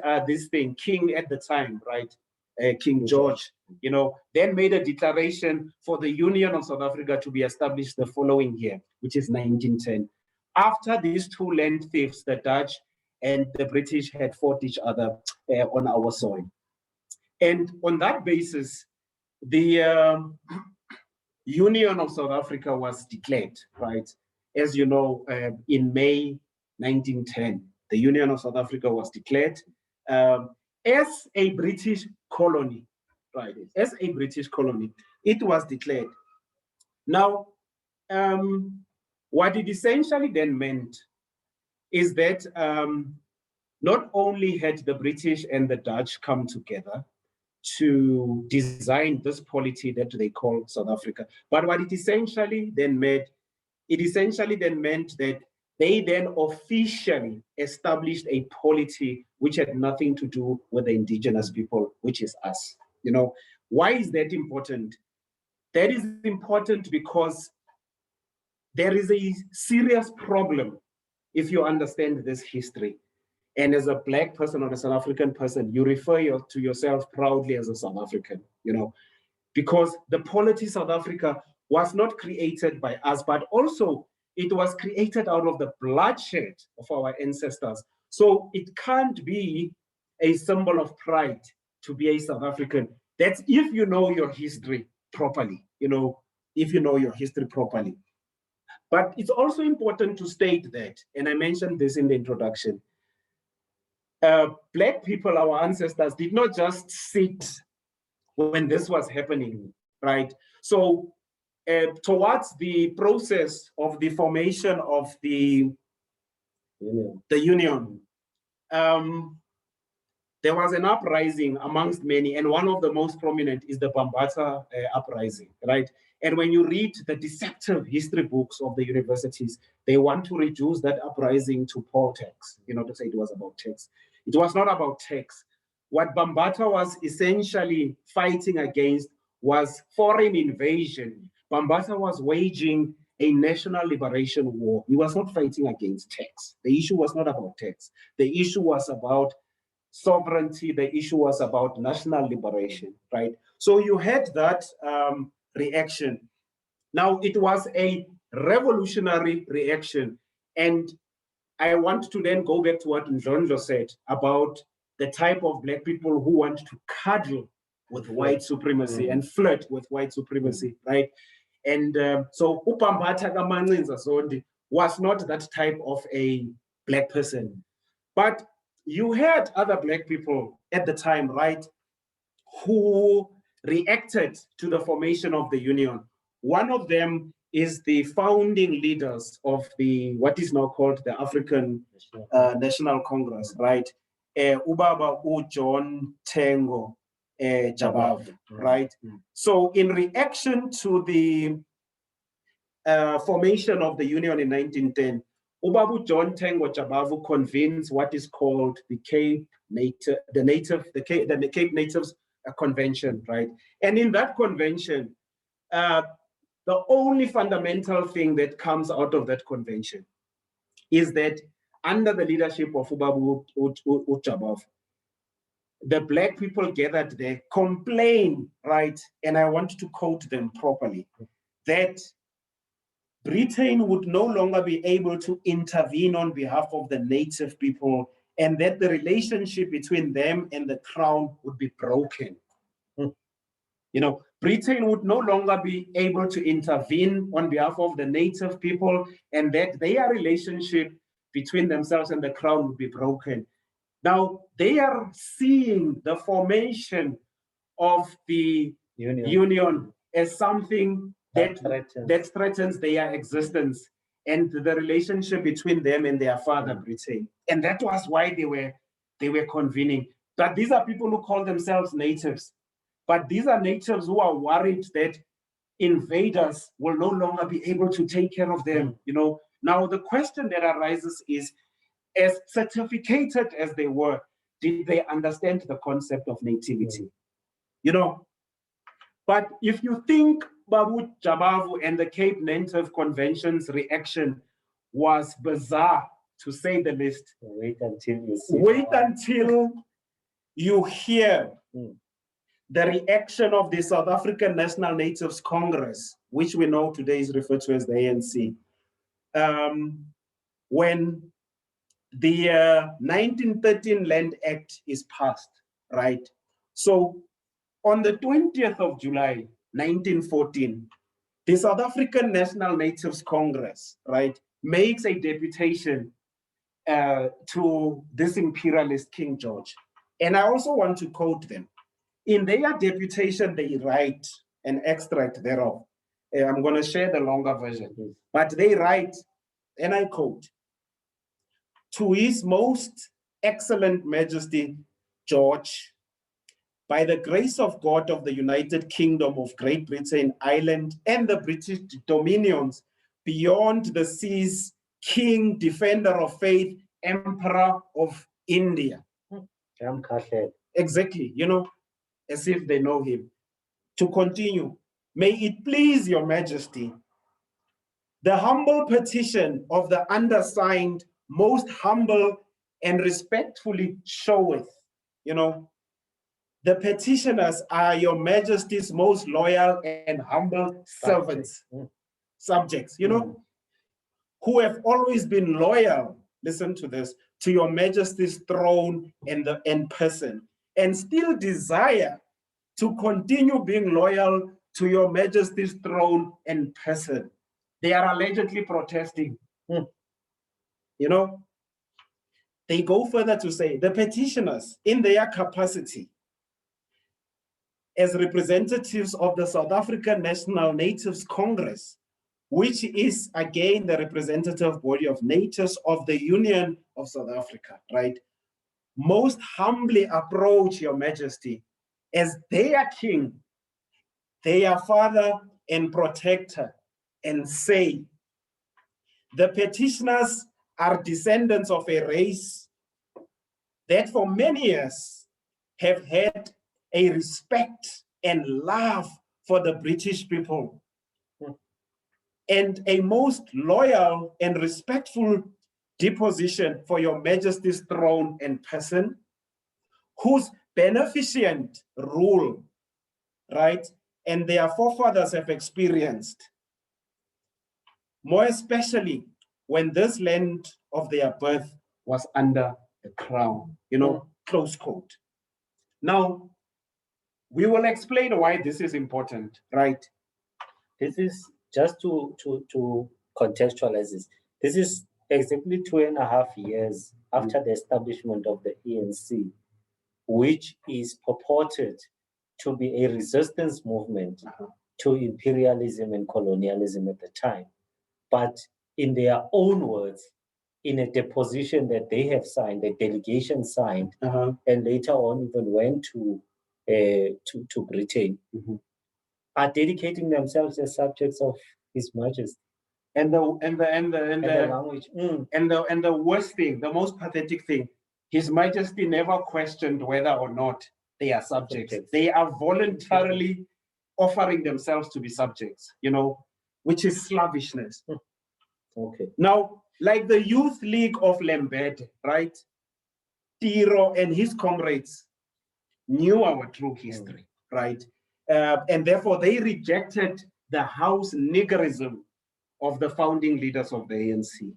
Speaker 3: King at the time, right, King George, you know, then made a declaration for the Union of South Africa to be established the following year, which is 1910. After these two land thieves, the Dutch and the British, had fought each other on our soil. And on that basis, the Union of South Africa was declared, right? As you know, in May 1910, the Union of South Africa was declared as a British colony, right? As a British colony, it was declared. Now, what it essentially then meant is that not only had the British and the Dutch come together to design this polity that they call South Africa, but what it essentially then meant that they then officially established a polity which had nothing to do with the indigenous people, which is us. You know, why is that important? That is important because there is a serious problem if you understand this history. And as a Black person or a South African person, you refer to yourself proudly as a South African, you know, because the polity South Africa was not created by us, but also it was created out of the bloodshed of our ancestors. So it can't be a symbol of pride to be a South African. That's if you know your history properly, you know, if you know your history properly. But it's also important to state that, and I mentioned this in the introduction, Black people, our ancestors, did not just sit when this was happening, right? So towards the process of the formation of the Union, there was an uprising amongst many, and one of the most prominent is the Bambata uprising, right? And when you read the deceptive history books of the universities, they want to reduce that uprising to poll tax, you know, to say it was about tax. It was not about tax. What Bambata was essentially fighting against was foreign invasion. Bambata was waging a national liberation war. He was not fighting against tax. The issue was not about tax. The issue was about sovereignty. The issue was about national liberation, right? So you had that reaction. Now, it was a revolutionary reaction. And I want to then go back to what Ndlondlo said about the type of Black people who want to cuddle with white supremacy and flirt with white supremacy, right? And so uPambata kaMancinza Zondi was not that type of a Black person. But you had other Black people at the time, right, who reacted to the formation of the Union. One of them is the founding leaders of the what is now called the African National Congress, right? Ubaba John Tengo Jabavu, right? So in reaction to the formation of the Union in 1910, Ubabu John Tengo Jabavu convenes what is called the Cape Natives Convention, right? And in that convention, the only fundamental thing that comes out of that convention is that under the leadership of Ubabu Jabavu, the Black people gathered there complain, right? And I want to quote them properly, that Britain would no longer be able to intervene on behalf of the native people, and that the relationship between them and the crown would be broken. You know, Britain would no longer be able to intervene on behalf of the native people, and that their relationship between themselves and the crown would be broken. Now, they are seeing the formation of the Union as something that threatens their existence and the relationship between them and their father, Britain. And that was why they were convening. But these are people who call themselves natives. But these are natives who are worried that invaders will no longer be able to take care of them. You know, now the question that arises is, as certificated as they were, did they understand the concept of nativity? You know, but if you think Babu Jabavu and the Cape Native Convention's reaction was bizarre, to say the least, wait until you hear the reaction of the South African National Natives Congress, which we know today is referred to as the ANC, when the 1913 Land Act is passed, right? So on the 20th of July, 1914, the South African National Natives Congress, right, makes a deputation to this imperialist King George. And I also want to quote them. In their deputation, they write an extract thereof. I'm going to share the longer version. But they write, and I quote, "To His Most Excellent Majesty George, by the grace of God of the United Kingdom of Great Britain, Ireland, and the British dominions beyond the seas, King, Defender of Faith, Emperor of India." Exactly, you know, as if they know him. To continue, "May it please your majesty, the humble petition of the undersigned most humble and respectfully showeth," you know, the petitioners are your majesty's most loyal and humble servants, subjects, you know, who have always been loyal, listen to this, to your majesty's throne and person, and still desire to continue being loyal to your majesty's throne and person. They are allegedly protesting. You know, they go further to say the petitioners, in their capacity as representatives of the South African National Natives Congress, which is again the representative body of natives of the Union of South Africa, right, most humbly approach your majesty as their king, their father and protector, and say, the petitioners are descendants of a race that for many years have had a respect and love for the British people, and a most loyal and respectful deposition for your majesty's throne and person, whose beneficent rule, right, and their forefathers have experienced, more especially when this land of their birth was under the crown, you know, close quote. Now, we will explain why this is important, right?
Speaker 1: This is just to contextualize this. This is exactly 2.5 years after the establishment of the ANC, which is purported to be a resistance movement to imperialism and colonialism at the time. But in their own words, in a deposition that they have signed, a delegation signed, and later on even went to Britain, are dedicating themselves as subjects of His Majesty.
Speaker 3: And the
Speaker 1: language.
Speaker 3: And the worst thing, the most pathetic thing, His Majesty never questioned whether or not they are subjects. They are voluntarily offering themselves to be subjects, you know, which is slavishness.
Speaker 1: Okay.
Speaker 3: Now, like the Youth League of Lembede, right? Tiro and his comrades knew our true history, right? And therefore they rejected the house niggerism of the founding leaders of the ANC.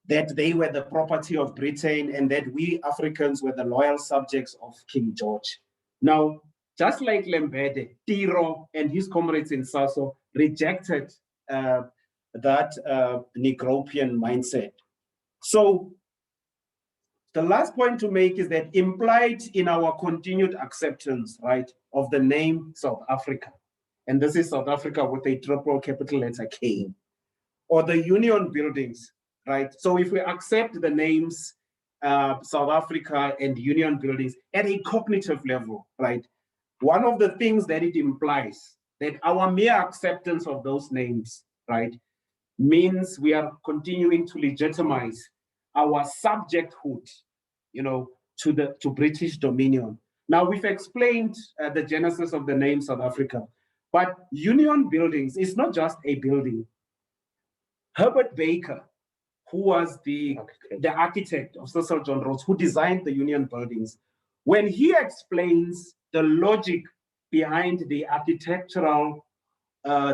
Speaker 3: That they were the property of Britain and that we Africans were the loyal subjects of King George. Now, just like Lembede, Tiro and his comrades in Saso rejected that Negropian mindset. So the last point to make is that implied in our continued acceptance, right, of the name South Africa, and this is South Africa with a triple capital letter K, or the Union buildings, right? So if we accept the names South Africa and Union buildings at a cognitive level, right, one of the things that it implies that our mere acceptance of those names, right, means we are continuing to legitimize our subjecthood, you know, to British dominion. Now we've explained the genesis of the name South Africa, but Union buildings is not just a building. Herbert Baker, who was the architect of Cecil John Rhodes, who designed the Union buildings, when he explains the logic behind the architectural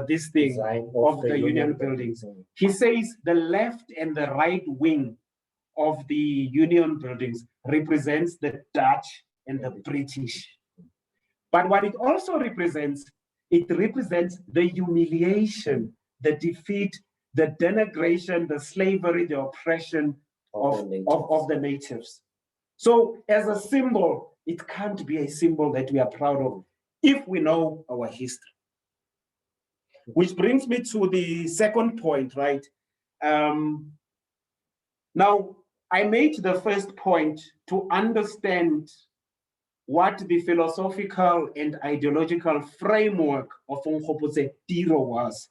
Speaker 3: this thing of the Union buildings, he says the left and the right wing of the Union buildings represents the Dutch and the British. But what it also represents it represents the humiliation, the defeat, the denigration, the slavery, the oppression of the natives. So as a symbol, it can't be a symbol that we are proud of if we know our history. Which brings me to the second point, right? Now, I made the first point to understand what the philosophical and ideological framework of Onkgopotse Tiro was,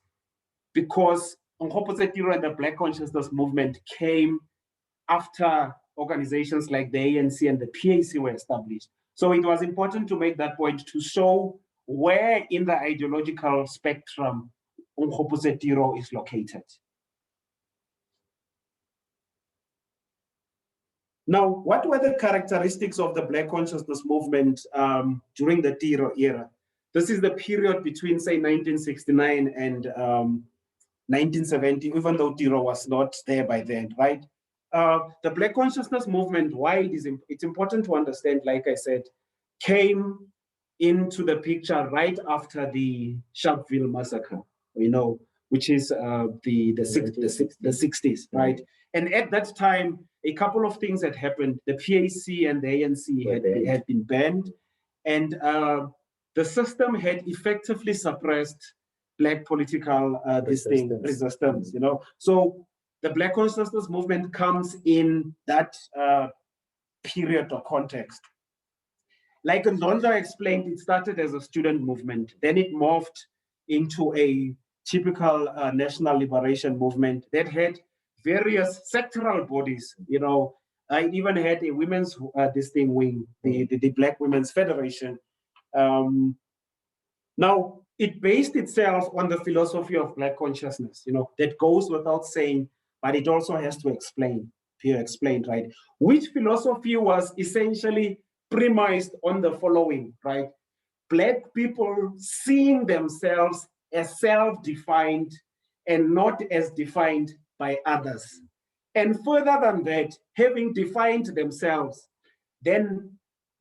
Speaker 3: because Onkgopotse Tiro and the Black Consciousness Movement came after organizations like the ANC and the PAC were established. So it was important to make that point to show where in the ideological spectrum Onkgopotse Tiro is located. Now, what were the characteristics of the Black Consciousness Movement during the Tiro era? This is the period between, say, 1969 and 1970, even though Tiro was not there by then, right? The Black Consciousness Movement, why it's important to understand, like I said, came into the picture right after the Sharpeville massacre, which is the 60s, right? And at that time, a couple of things had happened. The PAC and the ANC had been banned, and the system had effectively suppressed Black political resistance. So the Black Consciousness Movement comes in that period or context. Like Ndlondlo explained, it started as a student movement. Then it morphed into a typical national liberation movement that had various sectoral bodies. I even had a women's wing, the Black Women's Federation. Now, it based itself on the philosophy of Black consciousness, that goes without saying, but it also has to be explained, right? Which philosophy was essentially premised on the following, right? Black people seeing themselves as self-defined and not as defined by others. And further than that, having defined themselves, then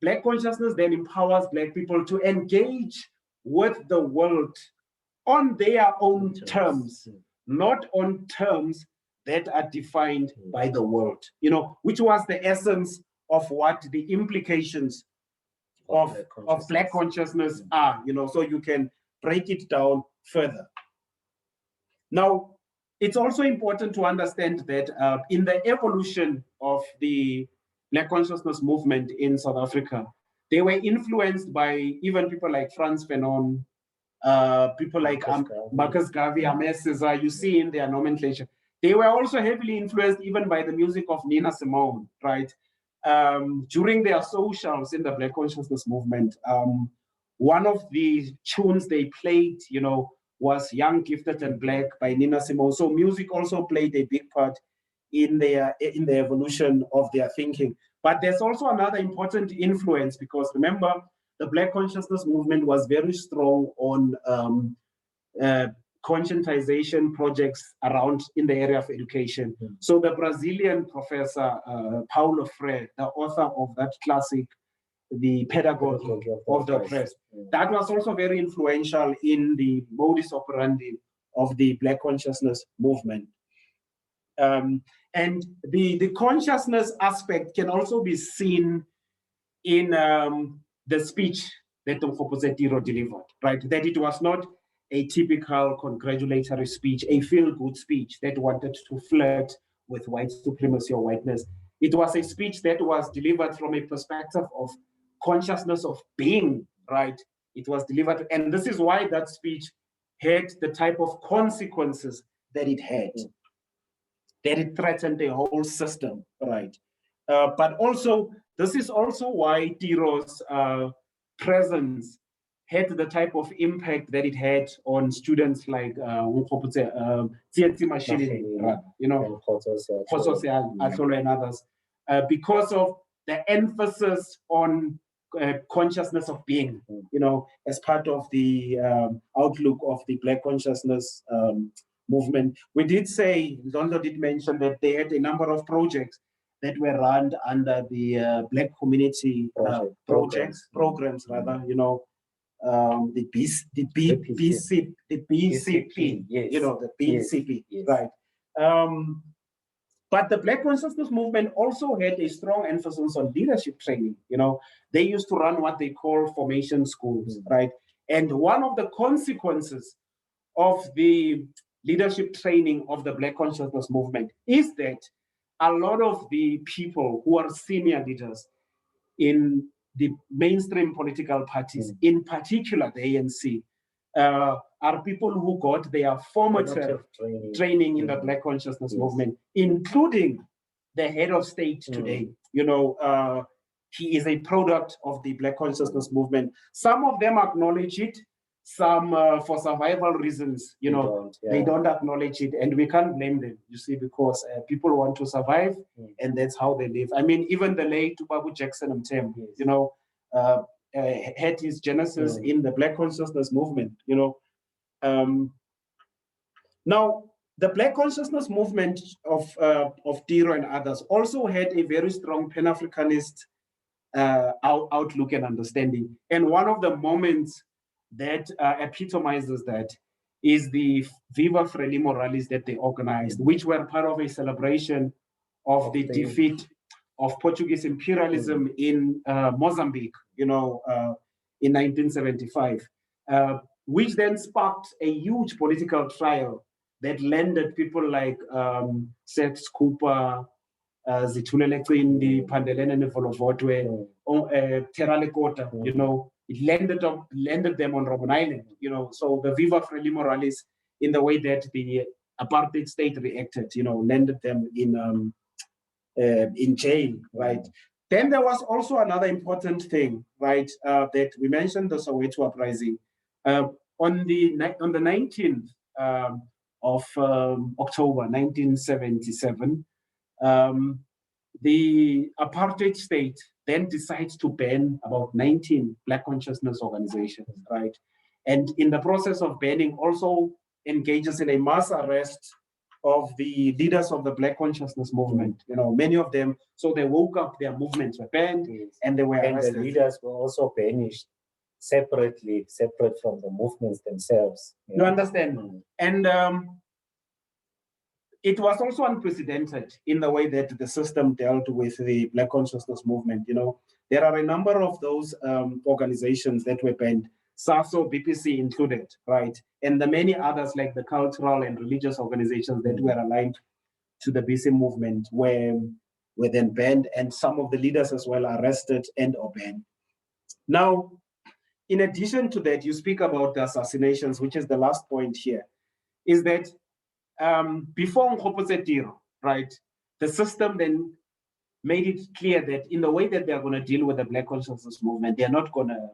Speaker 3: Black consciousness then empowers Black people to engage with the world on their own terms, not on terms that are defined by the world, which was the essence of what the implications of Black consciousness are, so you can break it down further. Now, it's also important to understand that in the evolution of the Black consciousness movement in South Africa, they were influenced by even people like Frantz Fanon, people like Marcus Garvey, Ahmed Cesar, you see in their nomenclature. They were also heavily influenced even by the music of Nina Simone, right? During their socials in the Black consciousness movement, one of the tunes they played, was Young, Gifted, and Black by Nina Simone. So music also played a big part in the evolution of their thinking. But there's also another important influence, because remember, the Black consciousness movement was very strong on conscientization projects around in the area of education. So the Brazilian professor, Paulo Freire, the author of that classic, The Pedagogy of the Oppressed, that was also very influential in the modus operandi of the Black consciousness movement. And the consciousness aspect can also be seen in the speech that Onkgopotse Tiro delivered, right? That it was not a typical congratulatory speech, a feel-good speech that wanted to flirt with white supremacy or whiteness. It was a speech that was delivered from a perspective of consciousness of being, right? It was delivered, and this is why that speech had the type of consequences that it had, that it threatened the whole system, right? But also, this is also why Tiro's presence had the type of impact that it had on students like Onkgopotse, Tsietsi Mashinini, and others, because of the emphasis on consciousness of being, as part of the outlook of the Black consciousness movement. We did say, Ndlondlo did mention that they had a number of projects that were run under the Black community programs, the BCP,
Speaker 1: yes.
Speaker 3: you know, the BCP,
Speaker 1: Yes.
Speaker 3: right? But the Black Consciousness Movement also had a strong emphasis on leadership training. You know, they used to run what they call formation schools, right? And one of the consequences of the leadership training of the Black Consciousness Movement is that a lot of the people who are senior leaders in the mainstream political parties, in particular the ANC, are people who got their formative training in the Black Consciousness Movement, including the head of state today. You know, he is a product of the Black Consciousness Movement. Some of them acknowledge it, some for survival reasons, you know, they don't acknowledge it, and we can't blame them, you see, because people want to survive, and that's how they live. I mean, even the late Babu Jackson Mtem, you know, had his genesis in the Black Consciousness Movement, you know. Now, the Black Consciousness Movement of Tiro and others also had a very strong Pan-Africanist outlook and understanding. And one of the moments that epitomizes that is the Viva Frelimo rallies that they organized, which were part of a celebration of the defeat of Portuguese imperialism in Mozambique, you know, in 1975, which then sparked a huge political trial that landed people like Seth Cooper, Zitulele Cindi, Pandelene Nevolovotwe, Terale Kota, you know, it landed them on Robben Island, you know. So the Viva Frelimo rallies, in the way that the apartheid state reacted, you know, landed them in jail, right? Then there was also another important thing, right? That we mentioned, the Soweto Uprising. On the 19th of October 1977, the apartheid state then decides to ban about 19 Black consciousness organizations, right? And in the process of banning, also engages in a mass arrest of the leaders of the Black consciousness movement. You know, many of them, so they woke up, their movements were banned, and they were arrested.
Speaker 1: And the leaders were also banished separate from the movements themselves.
Speaker 3: You understand? And it was also unprecedented in the way that the system dealt with the Black consciousness movement. You know, there are a number of those organizations that were banned, SASO, BPC included, right? And the many others like the cultural and religious organizations that were aligned to the BC movement were then banned, and some of the leaders as well arrested and or banned. Now, in addition to that, you speak about the assassinations, which is the last point here, is that before Onkgopotse Tiro, right, the system then made it clear that in the way that they're going to deal with the Black consciousness movement, they're not going to,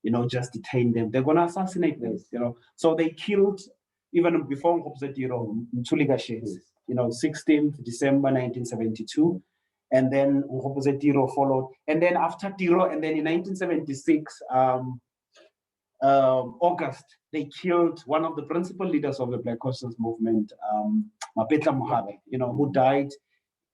Speaker 3: you know, just detain them. They're going to assassinate them, you know. So they killed, even before Onkgopotse Tiro, Mtsuliga Shades, you know, 16th December 1972. And then Onkgopotse Tiro followed. And then after Tiro, and then in 1976, August, they killed one of the principal leaders of the Black consciousness movement, Mapetla Mohabe, you know, who died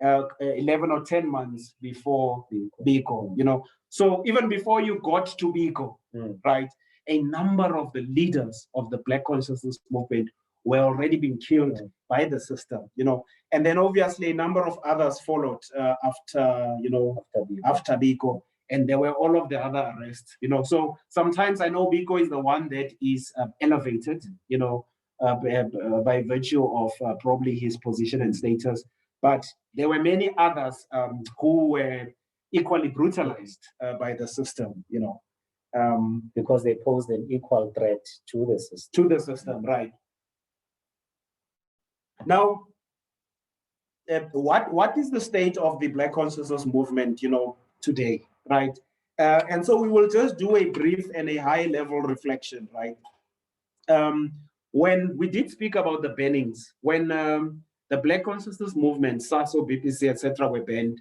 Speaker 3: 11 or 10 months before Biko, you know. So even before you got to Biko, right, a number of the leaders of the Black consciousness movement were already being killed by the system, you know. And then obviously a number of others followed after, you know, after Biko. And there were all of the other arrests, you know. So sometimes I know Biko is the one that is elevated, you know, by virtue of probably his position and status. But there were many others who were equally brutalized by the system, you know.
Speaker 1: Because they posed an equal threat to the system.
Speaker 3: To the system, right. Now, what is the state of the Black consciousness movement, you know, today, right? And so we will just do a brief and a high-level reflection, right? When we did speak about the bannings, when the Black consciousness movement, SASO, BPC, etc., were banned,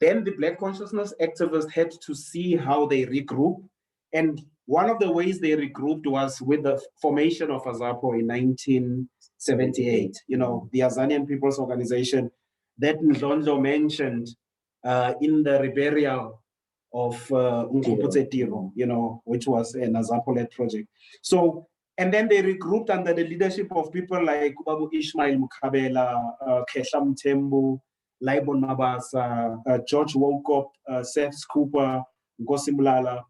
Speaker 3: then the Black consciousness activists had to see how they regroup. And one of the ways they regrouped was with the formation of AZAPO in 1978, you know, the Azanian People's Organization that Ndlondlo mentioned in the reburial of Onkgopotse Tiro, which was an Azapo-led project. So, and then they regrouped under the leadership of people like Babu Ishmael Mukabela, Kehla Mthembu, Laibon Mabasa, George Wokop, Seth Cooper, Nkosi Mlala,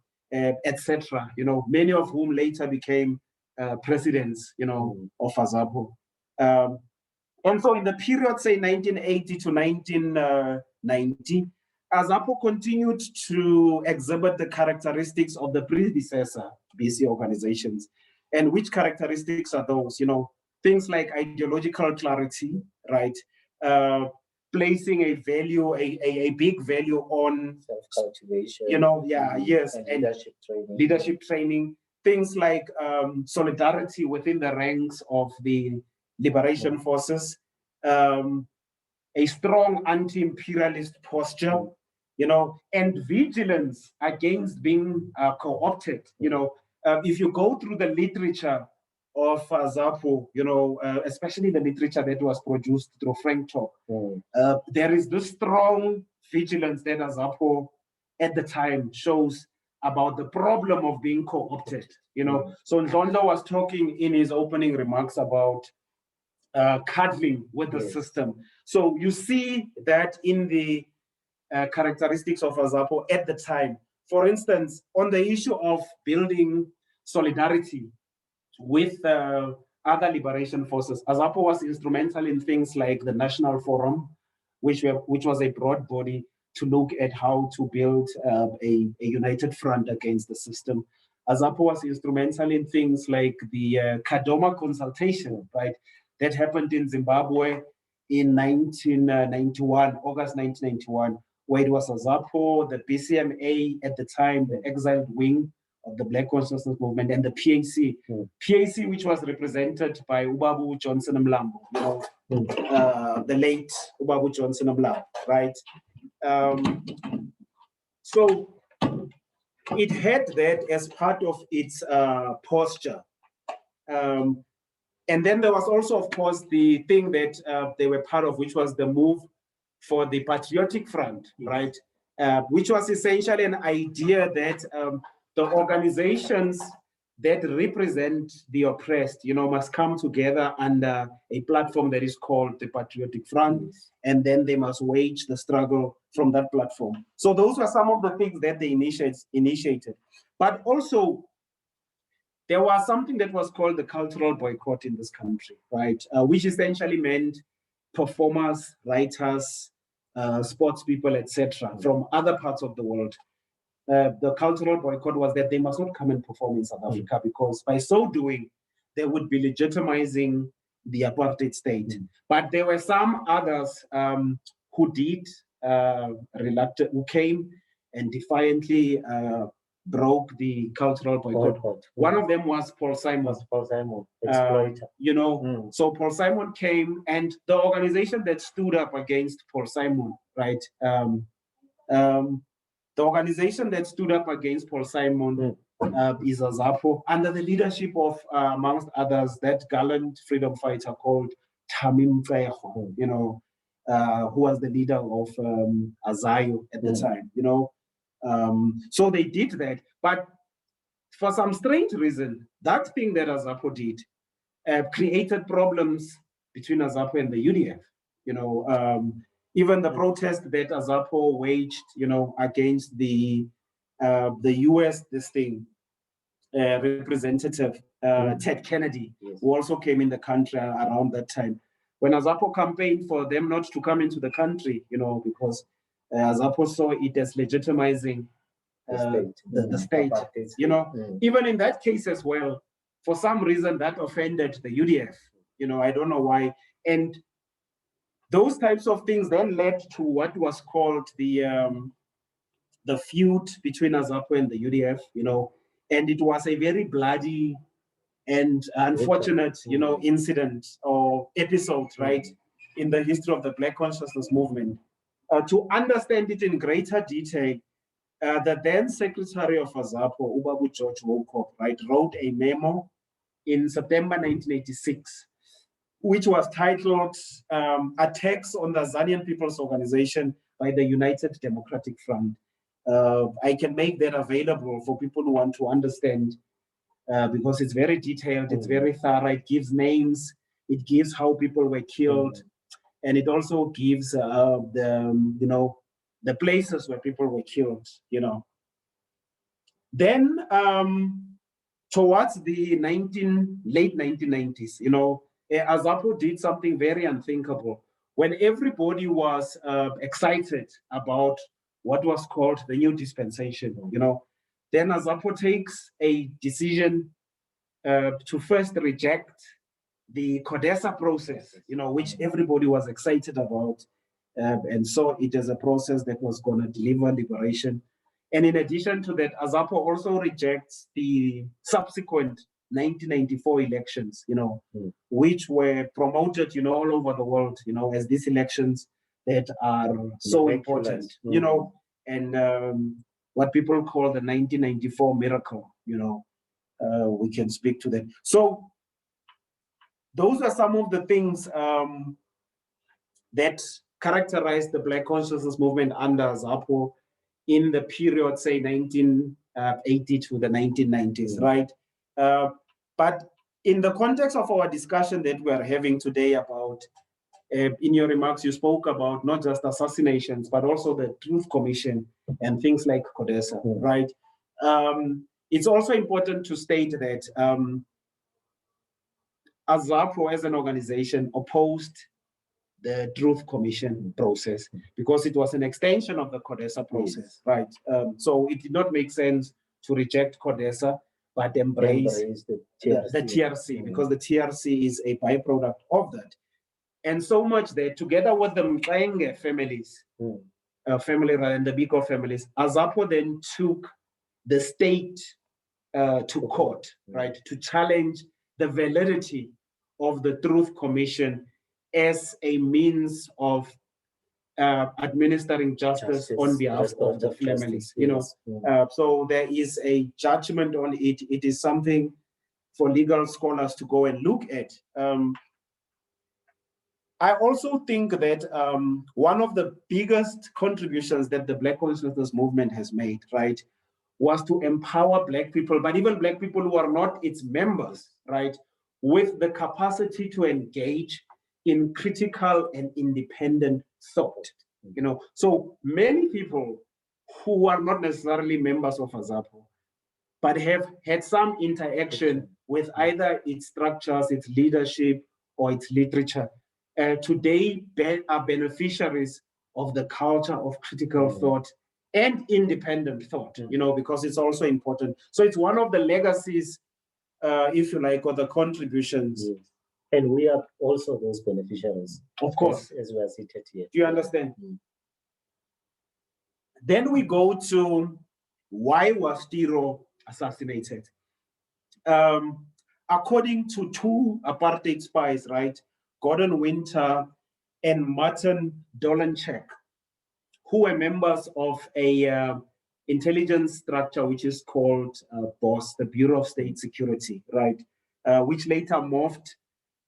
Speaker 3: etc. Many of whom later became presidents, of Azapo. And so in the period, say 1980 to 1990, Azapo continued to exhibit the characteristics of the predecessor BC organizations. And which characteristics are those? Things like ideological clarity, right? Placing a value, a big value on
Speaker 1: self-cultivation,
Speaker 3: yes,
Speaker 1: and
Speaker 3: leadership training. Things like solidarity within the ranks of the liberation forces, a strong anti-imperialist posture, and vigilance against being co-opted. If you go through the literature of Azapo, especially the literature that was produced through Frank Talk, there is this strong vigilance that Azapo at the time shows about the problem of being co-opted. So Ndlondo was talking in his opening remarks about cuddling with the system. So you see that in the characteristics of Azapo at the time. For instance, on the issue of building solidarity with other liberation forces, Azapo was instrumental in things like the National Forum, which was a broad body to look at how to build a united front against the system. Azapo was instrumental in things like the Kadoma consultation, right? That happened in Zimbabwe in 1991, August 1991, where it was Azapo, the BCMA at the time, the exiled wing of the Black Consciousness Movement, and the PAC. PAC, which was represented by Ubabu Johnson Mlambo, the late Ubabu Johnson Mlambo, right? So it had that as part of its posture. And then there was also, of course, the thing that they were part of, which was the move for the Patriotic Front, right? Which was essentially an idea that the organizations that represent the oppressed, must come together under a platform that is called the Patriotic Front, and then they must wage the struggle from that platform. So those were some of the things that they initiated. But also, there was something that was called the cultural boycott in this country, right? Which essentially meant performers, writers, sports people, etc., from other parts of the world. The cultural boycott was that they must not come and perform in South Africa, because by so doing, they would be legitimizing the apartheid state. But there were some others who did, who came and defiantly broke the cultural boycott. One of them was Paul Simon.
Speaker 1: Exploiter.
Speaker 3: So Paul Simon came, and the organization that stood up against Paul Simon, right? The organization that stood up against Paul Simon is Azapo, under the leadership of, amongst others, that gallant freedom fighter called Tamim Mfeho, who was the leader of Azayo at the time, So they did that. But for some strange reason, that thing that Azapo did created problems between Azapo and the UDF, even the protest that Azapo waged, against the US, representative, Ted Kennedy, who also came in the country around that time. When Azapo campaigned for them not to come into the country, because Azapo saw it as legitimizing the state, even in that case as well, for some reason that offended the UDF, I don't know why. And those types of things then led to what was called the feud between Azapo and the UDF, and it was a very bloody and unfortunate, incident or episode, right, in the history of the Black Consciousness Movement. To understand it in greater detail, the then Secretary of Azapo, Ubabu George Wokop, right, wrote a memo in September 1986, which was titled Attacks on the Zanian People's Organization by the United Democratic Front. I can make that available for people who want to understand, because it's very detailed, it's very thorough, it gives names, it gives how people were killed, and it also gives the places where people were killed, Then towards the late 1990s, Azapo did something very unthinkable. When everybody was excited about what was called the new dispensation, then Azapo takes a decision to first reject the CODESA process, which everybody was excited about, and saw it as a process that was going to deliver liberation. And in addition to that, Azapo also rejects the subsequent 1994 elections, which were promoted, all over the world, as these elections that are so important, and what people call the 1994 miracle, we can speak to that. So those are some of the things that characterized the Black consciousness movement under Azapo in the period, say, 1980 to the 1990s, right? But in the context of our discussion that we're having today about, in your remarks, you spoke about not just assassinations, but also the Truth Commission and things like CODESA, right? It's also important to state that Azapo as an organization opposed the Truth Commission process because it was an extension of the CODESA process, right? So it did not make sense to reject CODESA, but embrace the TRC because the TRC is a byproduct of that. And so much that together with the Mqenge families, family and the Biko families, Azapo then took the state to court, right, to challenge the validity of the Truth Commission as a means of administering justice on behalf of the families. So there is a judgment on it. It is something for legal scholars to go and look at. I also think that one of the biggest contributions that the Black consciousness movement has made, right, was to empower Black people, but even Black people who are not its members, right, with the capacity to engage in critical and independent thought. So many people who are not necessarily members of Azapo, but have had some interaction with either its structures, its leadership, or its literature, today are beneficiaries of the culture of critical thought and independent thought, because it's also important. So it's one of the legacies, if you like, or the contributions.
Speaker 1: Yes. And we are also those beneficiaries.
Speaker 3: Of course.
Speaker 1: As we are seated here.
Speaker 3: Do you understand? Then we go to why was Tiro assassinated? According to two apartheid spies, right, Gordon Winter and Martin Dolenchek, who were members of a intelligence structure which is called BOSS, the Bureau of State Security, right, which later morphed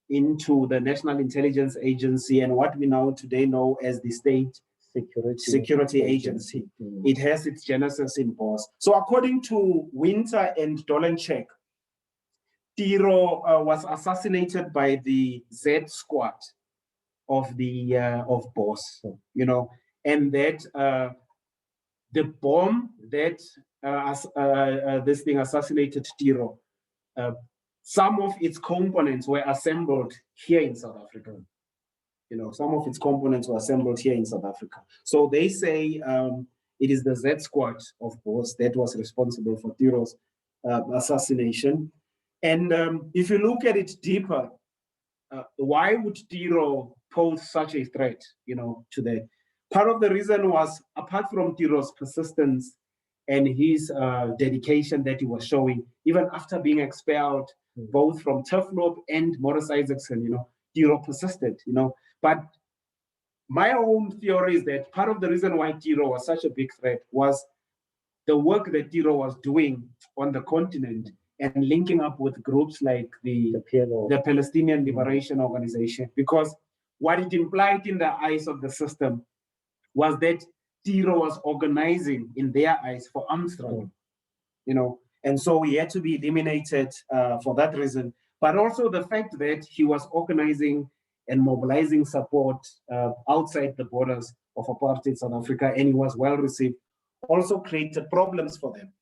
Speaker 3: into the National Intelligence Agency and what we now today know as the State Security Agency. It has its genesis in BOSS. So according to Winter and Dolenchek, Tiro was assassinated by the Z squad of BOSS, and that the bomb that this thing assassinated Tiro, some of its components were assembled here in South Africa. Some of its components were assembled here in South Africa. So they say it is the Z squad of BOSS that was responsible for Tiro's assassination. And if you look at it deeper, why would Tiro pose such a threat, to that? Part of the reason was, apart from Tiro's persistence and his dedication that he was showing, even after being expelled, both from Turfloop and Morris Isaacson, Tiro persisted, But my own theory is that part of the reason why Tiro was such a big threat was the work that Tiro was doing on the continent and linking up with groups like the Palestinian Liberation Organization, because what it implied in the eyes of the system was that Tiro was organizing in their eyes for arms struggle, and so he had to be eliminated for that reason. But also the fact that he was organizing and mobilizing support outside the borders of apartheid South Africa, and he was well received, also created problems for them.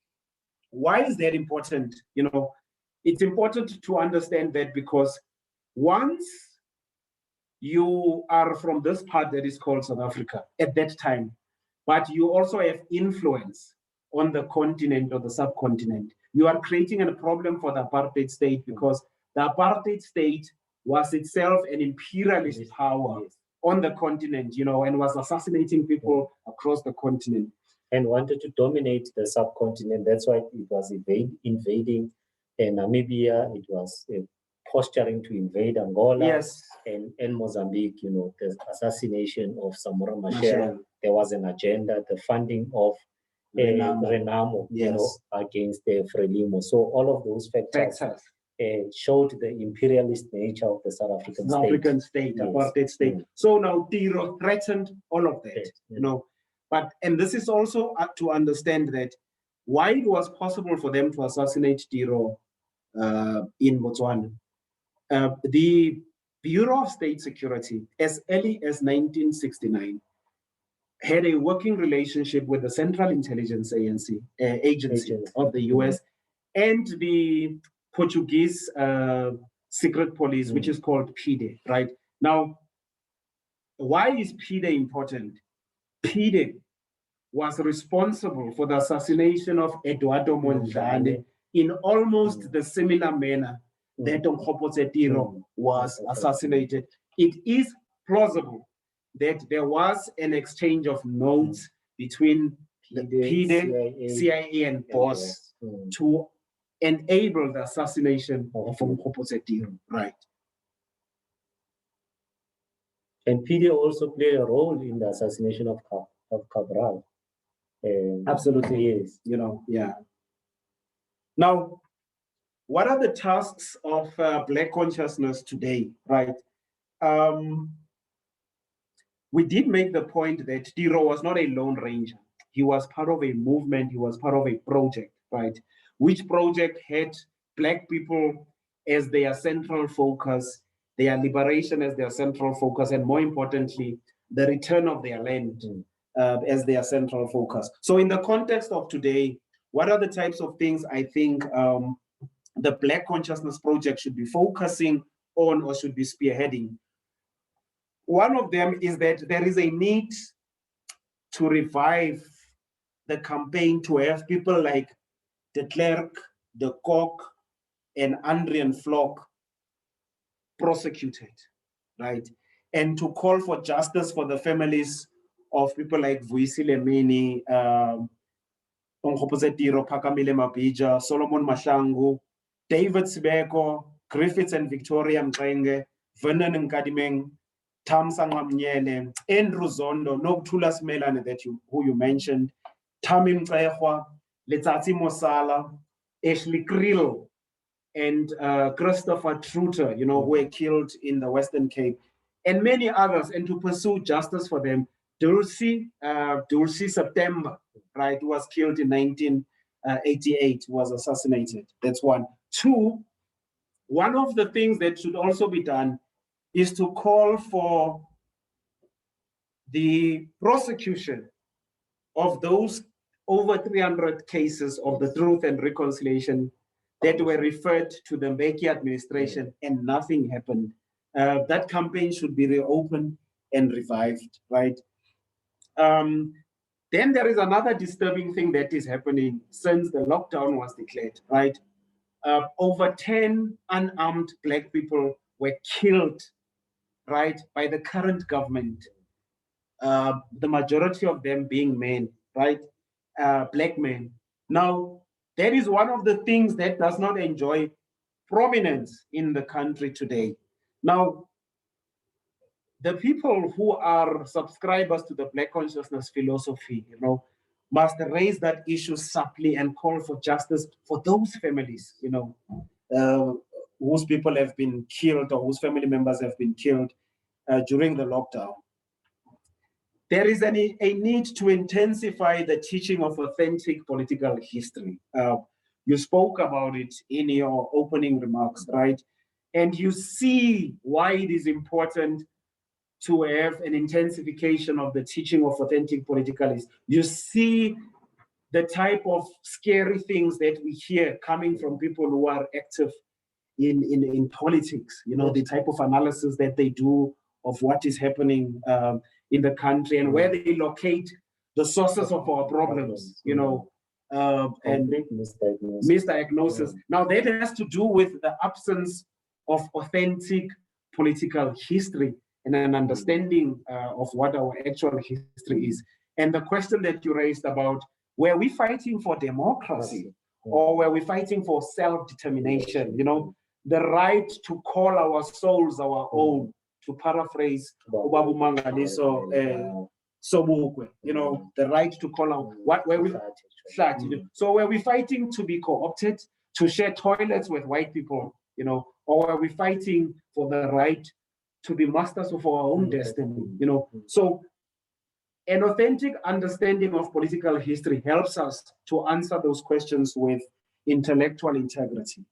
Speaker 3: Why is that important? It's important to understand that because once you are from this part that is called South Africa at that time, but you also have influence on the continent or the subcontinent, you are creating a problem for the apartheid state, because the apartheid state was itself an imperialist power on the continent, and was assassinating people across the continent.
Speaker 1: And wanted to dominate the subcontinent. That's why it was invading Namibia. It was posturing to invade Angola.
Speaker 3: Yes.
Speaker 1: And Mozambique, the assassination of Samora Machel. There was an agenda, the funding of Renamo,
Speaker 3: yes.
Speaker 1: Against the Frelimo. So all of those factors showed the imperialist nature of the South African state.
Speaker 3: Yes. Apartheid state. So now Tiro threatened all of that, and this is also to understand that why it was possible for them to assassinate Tiro in Botswana. The Bureau of State Security, as early as 1969, had a working relationship with the Central Intelligence Agency of the US and the Portuguese secret police, which is called PIDE, right? Now, why is PIDE important? PIDE was responsible for the assassination of Eduardo Mondlane in almost the similar manner that Onkgopotse was assassinated. It is plausible that there was an exchange of notes between the PIDE, CIA, and BOSS to enable the assassination of Onkgopotse, right?
Speaker 1: And PIDE also played a role in the assassination of Cabral.
Speaker 3: Absolutely, yes. Now, what are the tasks of Black consciousness today, right? We did make the point that Tiro was not a lone ranger. He was part of a movement. He was part of a project, right? Which project had Black people as their central focus, their liberation as their central focus, and more importantly, the return of their land as their central focus. So in the context of today, what are the types of things I think the Black Consciousness Project should be focusing on or should be spearheading? One of them is that there is a need to revive the campaign to have people like de Klerk, de Kock, and Andrian Flock prosecuted, right? And to call for justice for the families of people like Vuisile Mini, Onkgopotse Tiro, Phakamile Mabhija, Solomon Mahlangu, David Sibeko, Griffiths and Victoria Mxenge, Vernon Nkadimeng, Thamsanqa Mnyele, Andrew Zondo, Nokuthula Simelane, who you mentioned, Thami Mxegwa, Letsatsi Mosala, Ashley Krill, and Christopher Truter, who were killed in the Western Cape, and many others, and to pursue justice for them. Dulcie September, right, who was killed in 1988, was assassinated. That's one. Two, one of the things that should also be done is to call for the prosecution of those over 300 cases of the Truth and Reconciliation that were referred to the Mbeki administration, and nothing happened. That campaign should be reopened and revived, right? Then there is another disturbing thing that is happening since the lockdown was declared, right? Over 10 unarmed Black people were killed, right, by the current government. The majority of them being men, right? Black men. Now, that is one of the things that does not enjoy prominence in the country today. Now, the people who are subscribers to the Black consciousness philosophy, must raise that issue subtly and call for justice for those families, whose people have been killed or whose family members have been killed during the lockdown. there is a need to intensify the teaching of authentic political history. You spoke about it in your opening remarks, right? And you see why it is important to have an intensification of the teaching of authentic political history. You see the type of scary things that we hear coming from people who are active in politics, you know, the type of analysis that they do of what is happening in the country and where they locate the sources of our problems, you know, and misdiagnosis. Now that has to do with the absence of authentic political history and an understanding of what our actual history is. And the question that you raised about, were we fighting for democracy or were we fighting for self-determination, you know, the right to call our souls our own, to paraphrase Ubabu Mangaliso Sobukwe, you know, the right to call our, what were we fighting? So were we fighting to be co-opted, to share toilets with white people, you know, or were we fighting for the right to be masters of our own destiny, you know? So an authentic understanding of political history helps us to answer those questions with intellectual integrity.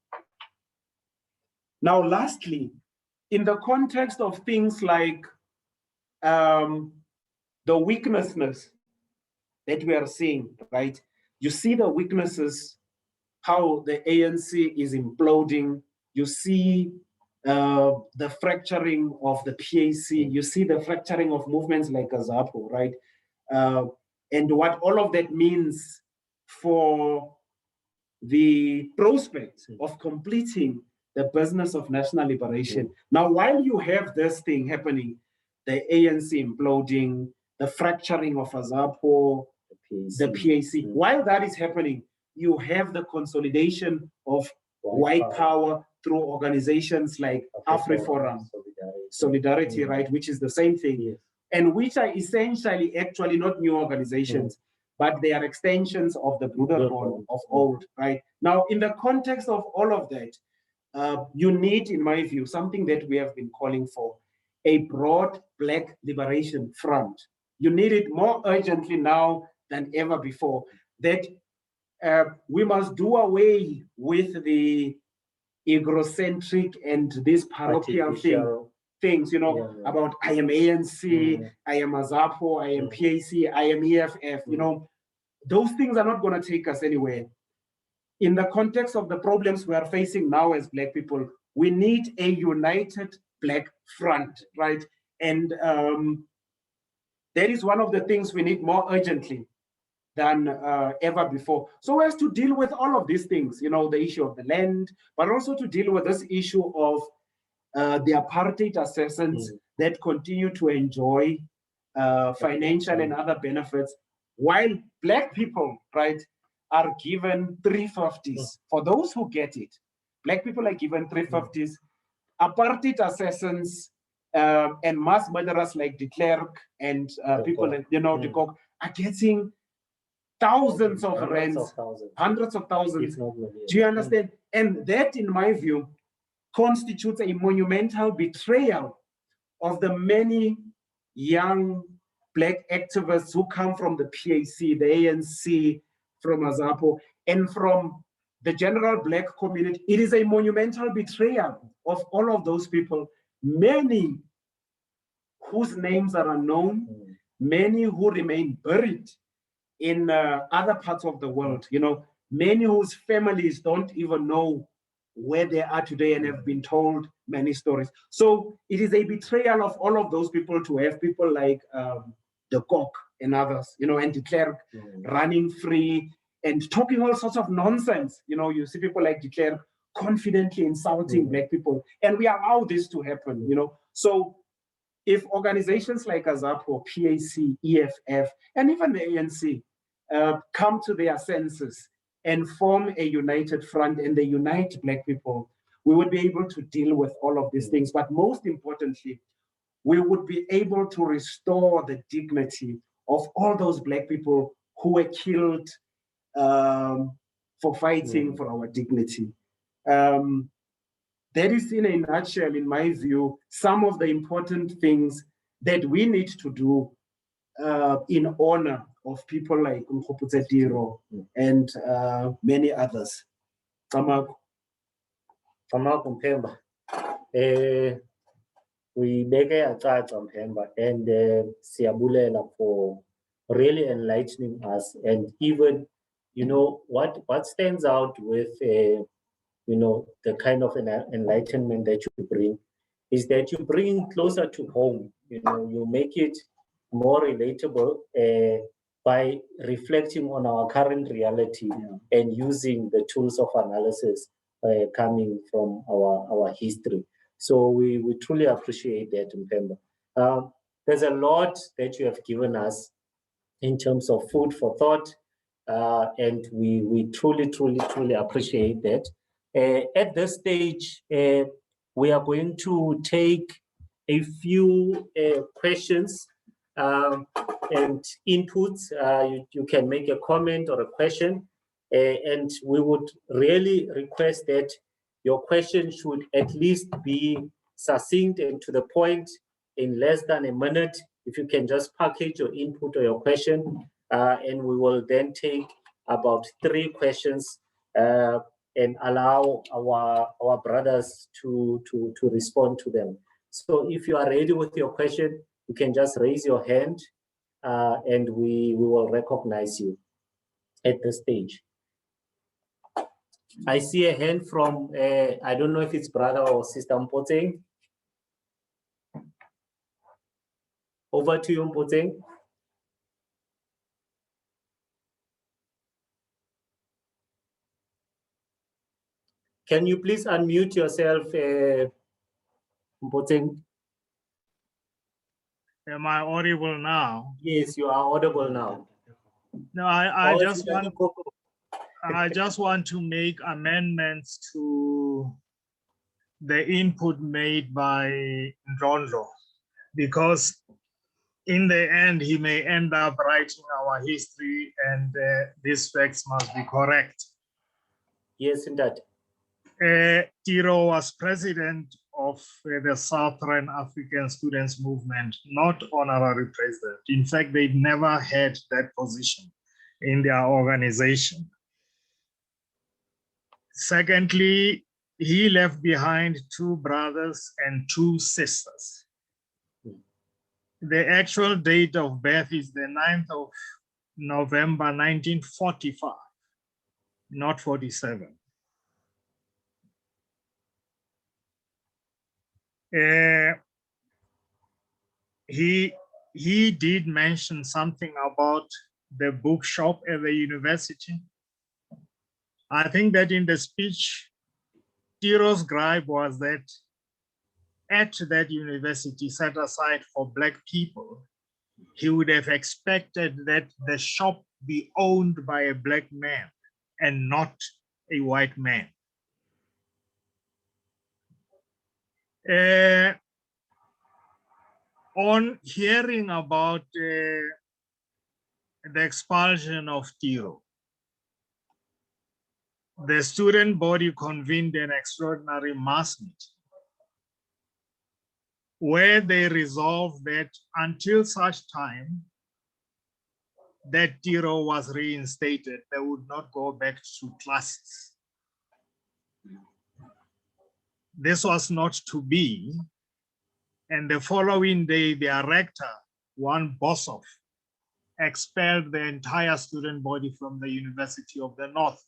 Speaker 3: Now, lastly, in the context of things like the weaknesses that we are seeing, right? You see the weaknesses, how the ANC is imploding. You see the fracturing of the PAC. You see the fracturing of movements like Azapo, right? And what all of that means for the prospect of completing the business of national liberation. Now, while you have this thing happening, the ANC imploding, the fracturing of Azapo, the PAC, while that is happening, you have the consolidation of white power through organizations like AfriForum, Solidarity, right, which is the same thing, and which are essentially actually not new organizations, but they are extensions of the Broederbond of old, right? Now, in the context of all of that, you need, in my view, something that we have been calling for, a broad Black liberation front. You need it more urgently now than ever before, that we must do away with the egocentric and this parochial things, you know, about I am ANC, I am Azapo, I am PAC, I am EFF, you know, those things are not going to take us anywhere. In the context of the problems we are facing now as Black people, we need a united Black front, right? And that is one of the things we need more urgently than ever before. So as to deal with all of these things, you know, the issue of the land, but also to deal with this issue of the apartheid assassins that continue to enjoy financial and other benefits, while Black people, right, are given 350s. For those who get it, Black people are given 350s. Apartheid assassins and mass murderers like de Klerk and people like, you know, de Kock are getting thousands of rands, hundreds of thousands. Do you understand? And that, in my view, constitutes a monumental betrayal of the many young Black activists who come from the PAC, the ANC, from Azapo, and from the general Black community. It is a monumental betrayal of all of those people, many whose names are unknown, many who remain buried in other parts of the world, you know, many whose families don't even know where they are today and have been told many stories. So it is a betrayal of all of those people to have people like de Kock and others, you know, and de Klerk running free and talking all sorts of nonsense. You know, you see people like de Klerk confidently insulting Black people, and we allow this to happen, you know. So if organizations like Azapo, PAC, EFF, and even the ANC come to their senses and form a united front and they unite Black people, we would be able to deal with all of these things. But most importantly, we would be able to restore the dignity of all those Black people who were killed for fighting for our dignity. That is, in a nutshell, in my view, some of the important things that we need to do in honor of people like Onkgopotse Tiro and many others.
Speaker 1: Famako Mpemba. We beke yacaca Mpemba, and siyabulela for really enlightening us, and even, you know, what stands out with you know, the kind of enlightenment that you bring is that you bring closer to home. You know, you make it more relatable by reflecting on our current reality and using the tools of analysis coming from our history. So we truly appreciate that, Mpemba. There's a lot that you have given us in terms of food for thought, and we truly appreciate that. At this stage, we are going to take a few questions and inputs. You can make a comment or a question, and we would really request that your question should at least be succinct and to the point in less than a minute. If you can just package your input or your question, and we will then take about 3 questions and allow our brothers to respond to them. So if you are ready with your question, you can just raise your hand and we will recognize you at this stage. I see a hand from, I don't know if it's brother or sister Mpoteng. Over to you, Mpoteng. Can you please unmute yourself, Mpoteng?
Speaker 4: Am I audible now?
Speaker 1: Yes, you are audible now.
Speaker 4: No, I
Speaker 1: Or
Speaker 4: just want to make amendments to the input made by Ndlondo, because in the end, he may end up writing our history, and these facts must be correct.
Speaker 1: Yes, indeed.
Speaker 4: Tiro was president of the Southern African Students Movement, not honorary president. In fact, they never had that position in their organization. Secondly, he left behind 2 brothers and 2 sisters. The actual date of birth is the 9th of November, 1945, not 47. He did mention something about the bookshop at the university. I think that in the speech, Tiro's gripe was that at that university set aside for Black people, he would have expected that the shop be owned by a Black man and not a white man. On hearing about the expulsion of Tiro, the student body convened an extraordinary mass meeting where they resolved that until such time that Tiro was reinstated, they would not go back to classes. This was not to be, and the following day, their rector, one Bossoff, expelled the entire student body from the University of the North,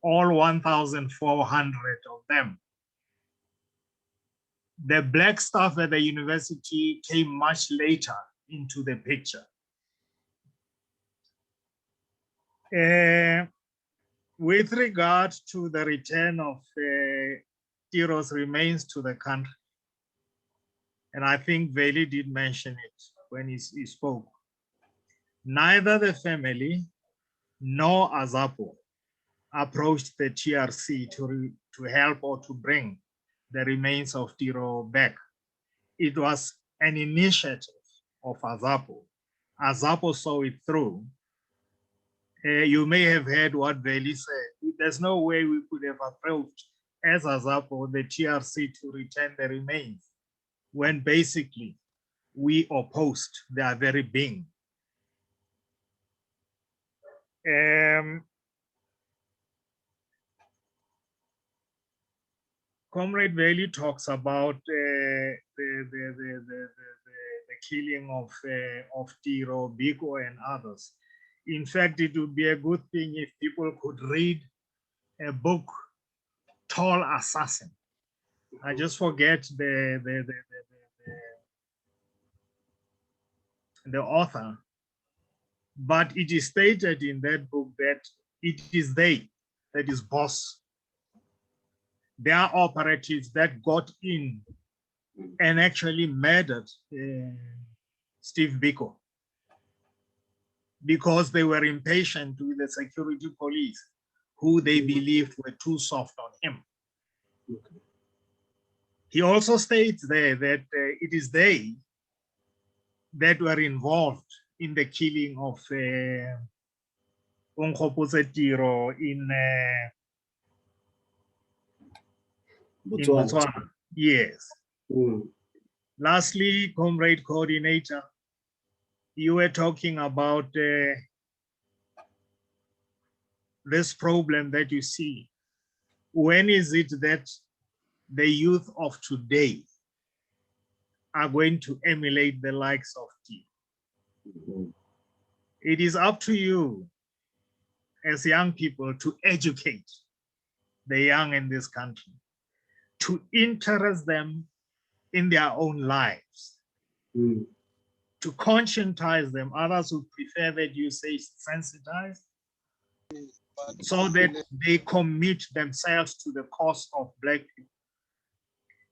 Speaker 4: all 1,400 of them. The Black staff at the university came much later into the picture. With regard to the return of Tiro's remains to the country, and I think Veli did mention it when he spoke, neither the family nor Azapo approached the TRC to help or to bring the remains of Tiro back. It was an initiative of Azapo. Azapo saw it through. You may have heard what Veli said. There's no way we could have approached as Azapo the TRC to return the remains when basically we opposed their very being Comrade Bailey talks about the killing of Tiro, Biko, and others. In fact, it would be a good thing if people could read a book, Tall Assassin. I just forget the author, but it is stated in that book that it is they, that is boss. They are operatives that got in and actually murdered Steve Biko because they were impatient with the security police, who they believed were too soft on him.
Speaker 3: Okay.
Speaker 4: He also states there that it is they that were involved in the killing of Onkgopotse Tiro in Botswana. Yes.
Speaker 3: Mm.
Speaker 4: Lastly, Comrade Coordinator, you were talking about this problem that you see. When is it that the youth of today are going to emulate the likes of T?
Speaker 3: Mhm.
Speaker 4: It is up to you as young people to educate the young in this country, to interest them in their own lives,
Speaker 3: Mm.
Speaker 4: to conscientize them. Others would prefer that you say sensitize, so that they commit themselves to the cause of Black people.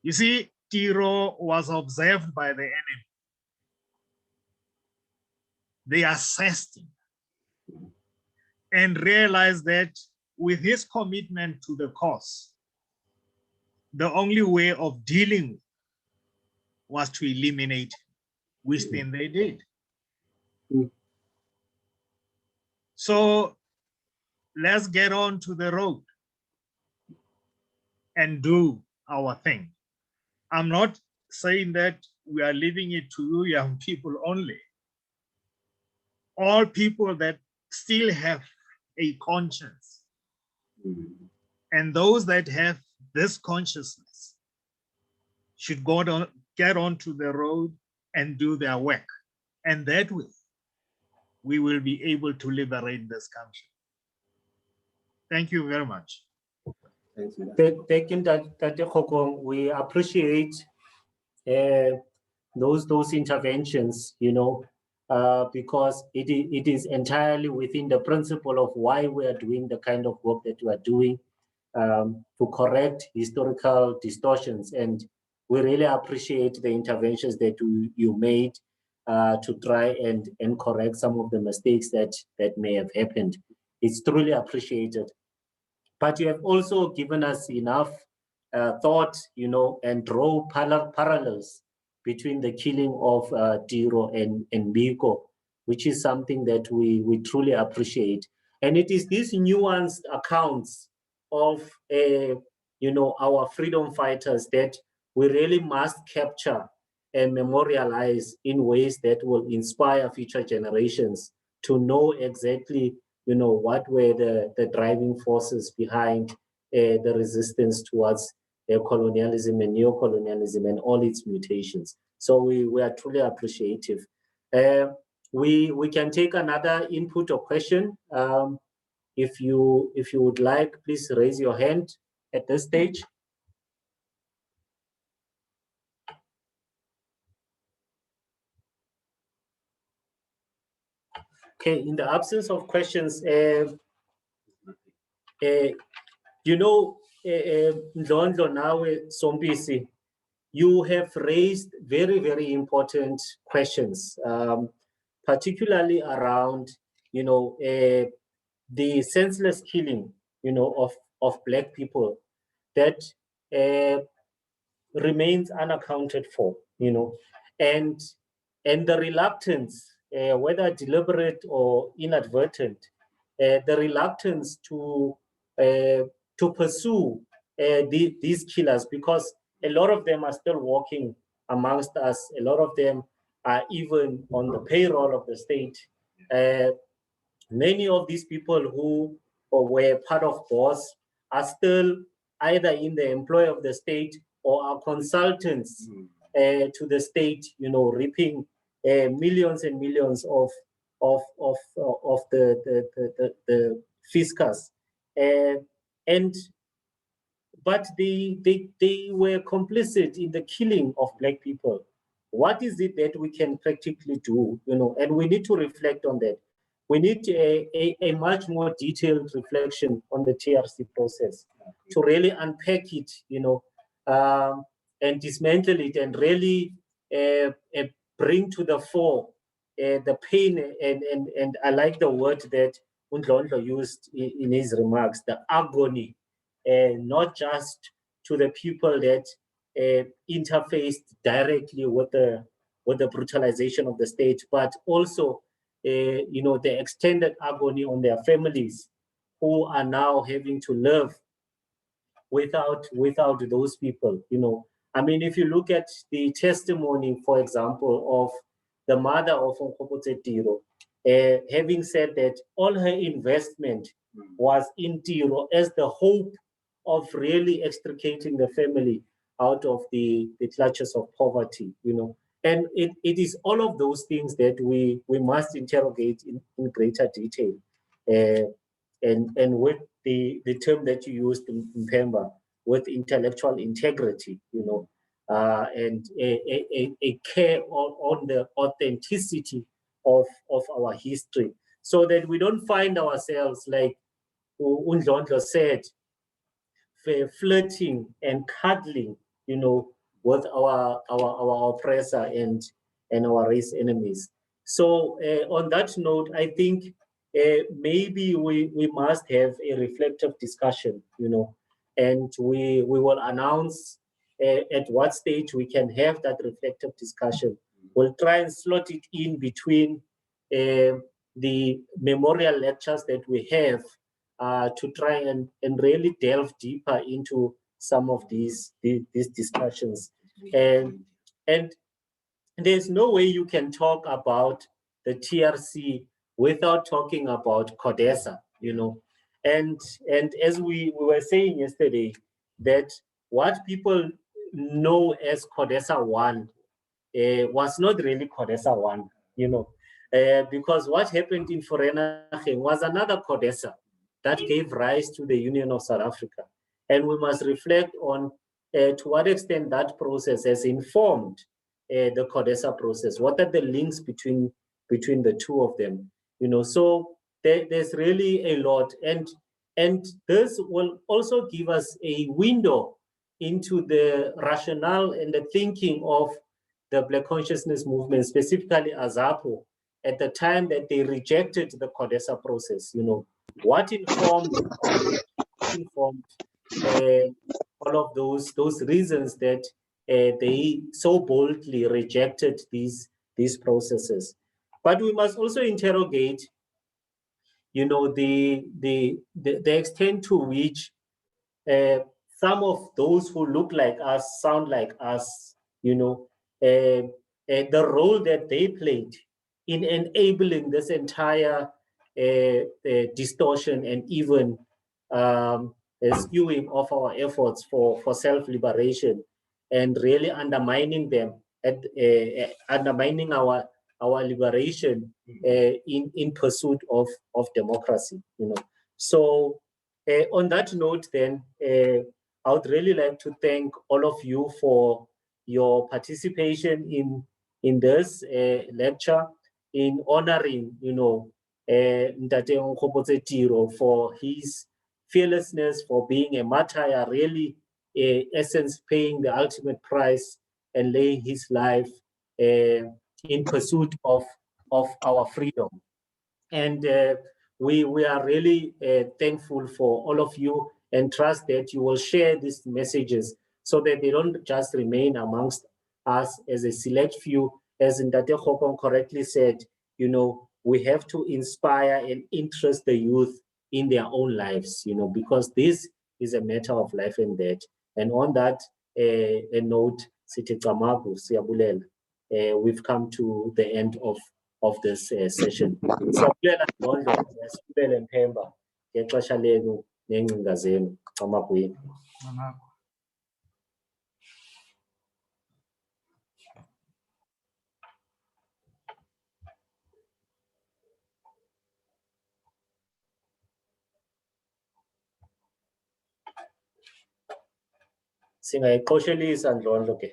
Speaker 4: You see, Tiro was observed by the enemy. They assessed him and realized that with his commitment to the cause, the only way of dealing with was to eliminate him, which then they did.
Speaker 3: Mm.
Speaker 4: So let's get on to the road and do our thing. I'm not saying that we are leaving it to you young people only. All people that still have a conscience,
Speaker 3: Mm.
Speaker 4: and those that have this consciousness should get onto the road and do their work. And that way, we will be able to liberate this country. Thank you very much.
Speaker 3: Thanks, man.
Speaker 1: Thank you, Tate Kgokong. We appreciate those interventions, because it is entirely within the principle of why we are doing the kind of work that we are doing, to correct historical distortions. And we really appreciate the interventions that you made to try and correct some of the mistakes that may have happened. It's truly appreciated. But you have also given us enough thought, and draw parallels between the killing of Tiro and Biko, which is something that we truly appreciate. And it is these nuanced accounts of, our freedom fighters that we really must capture and memorialize in ways that will inspire future generations to know exactly, what were the driving forces behind the resistance towards colonialism and neocolonialism and all its mutations. So we are truly appreciative. We can take another input or question. If you would like, please raise your hand at this stage. Okay, in the absence of questions, Ndlondlo nawe Sompisi, you have raised very, very important questions, particularly around, the senseless killing, of Black people that remains unaccounted for, and the reluctance, whether deliberate or inadvertent, the reluctance to pursue these killers, because a lot of them are still walking amongst us. A lot of them are even on the payroll of the state. many of these people who were part of BOSS are still either in the employ of the state or are consultants to the state, reaping millions and millions of the fiscus. But they were complicit in the killing of Black people. What is it that we can practically do? And we need to reflect on that. We need a much more detailed reflection on the TRC process to really unpack it, and dismantle it, and really bring to the fore the pain, and I like the word that Undlondlo used in his remarks, the agony, not just to the people that interfaced directly with the brutalization of the state, but also the extended agony on their families who are now having to live without those people. I mean, if you look at the testimony, for example, of the mother of Onkgopotse Tiro, having said that all her investment was in Tiro as the hope of really extricating the family out of the clutches of poverty, And it is all of those things that we must interrogate in greater detail. And with the term that you used in Pemba, with intellectual integrity, and a care on the authenticity of our history, so that we don't find ourselves, like Undlondlo said, flirting and cuddling, with our oppressor and our race enemies. So on that note, I think maybe we must have a reflective discussion, and we will announce at what stage we can have that reflective discussion. We'll try and slot it in between the memorial lectures that we have, to try and really delve deeper into some of these discussions. And there's no way you can talk about the TRC without talking about CODESA, And as we were saying yesterday, that what people know as CODESA 1 was not really CODESA 1, because what happened in Vereeniging was another CODESA that gave rise to the Union of South Africa. And we must reflect on to what extent that process has informed the CODESA process. What are the links between the two of them? So there's really a lot. And this will also give us a window into the rationale and the thinking of the Black consciousness movement, specifically AZAPO, at the time that they rejected the CODESA process. What informed all of those reasons that they so boldly rejected these processes. But we must also interrogate, the extent to which some of those who look like us, sound like us, the role that they played in enabling this entire distortion and even skewing of our efforts for self-liberation, and really undermining them, undermining our liberation in pursuit of democracy. So on that note, then, I would really like to thank all of you for your participation in this lecture, in honoring, Ntate Onkgopotse Tiro for his fearlessness, for being a martyr, really, essence, paying the ultimate price and laying his life in pursuit of our freedom. And we are really thankful for all of you, and trust that you will share these messages so that they don't just remain amongst us as a select few. As Ntate Khopong correctly said, we have to inspire and interest the youth in their own lives, because this is a matter of life and death. And on that a note, we've come to the end of of this session. Siyabulela Ndlondlo, sibele Mphemba ngexesha lenu nengcinga zenu Camagwinya.
Speaker 2: Nqanaqwa.
Speaker 1: Singayiqoshelisa Ndlondlo ke.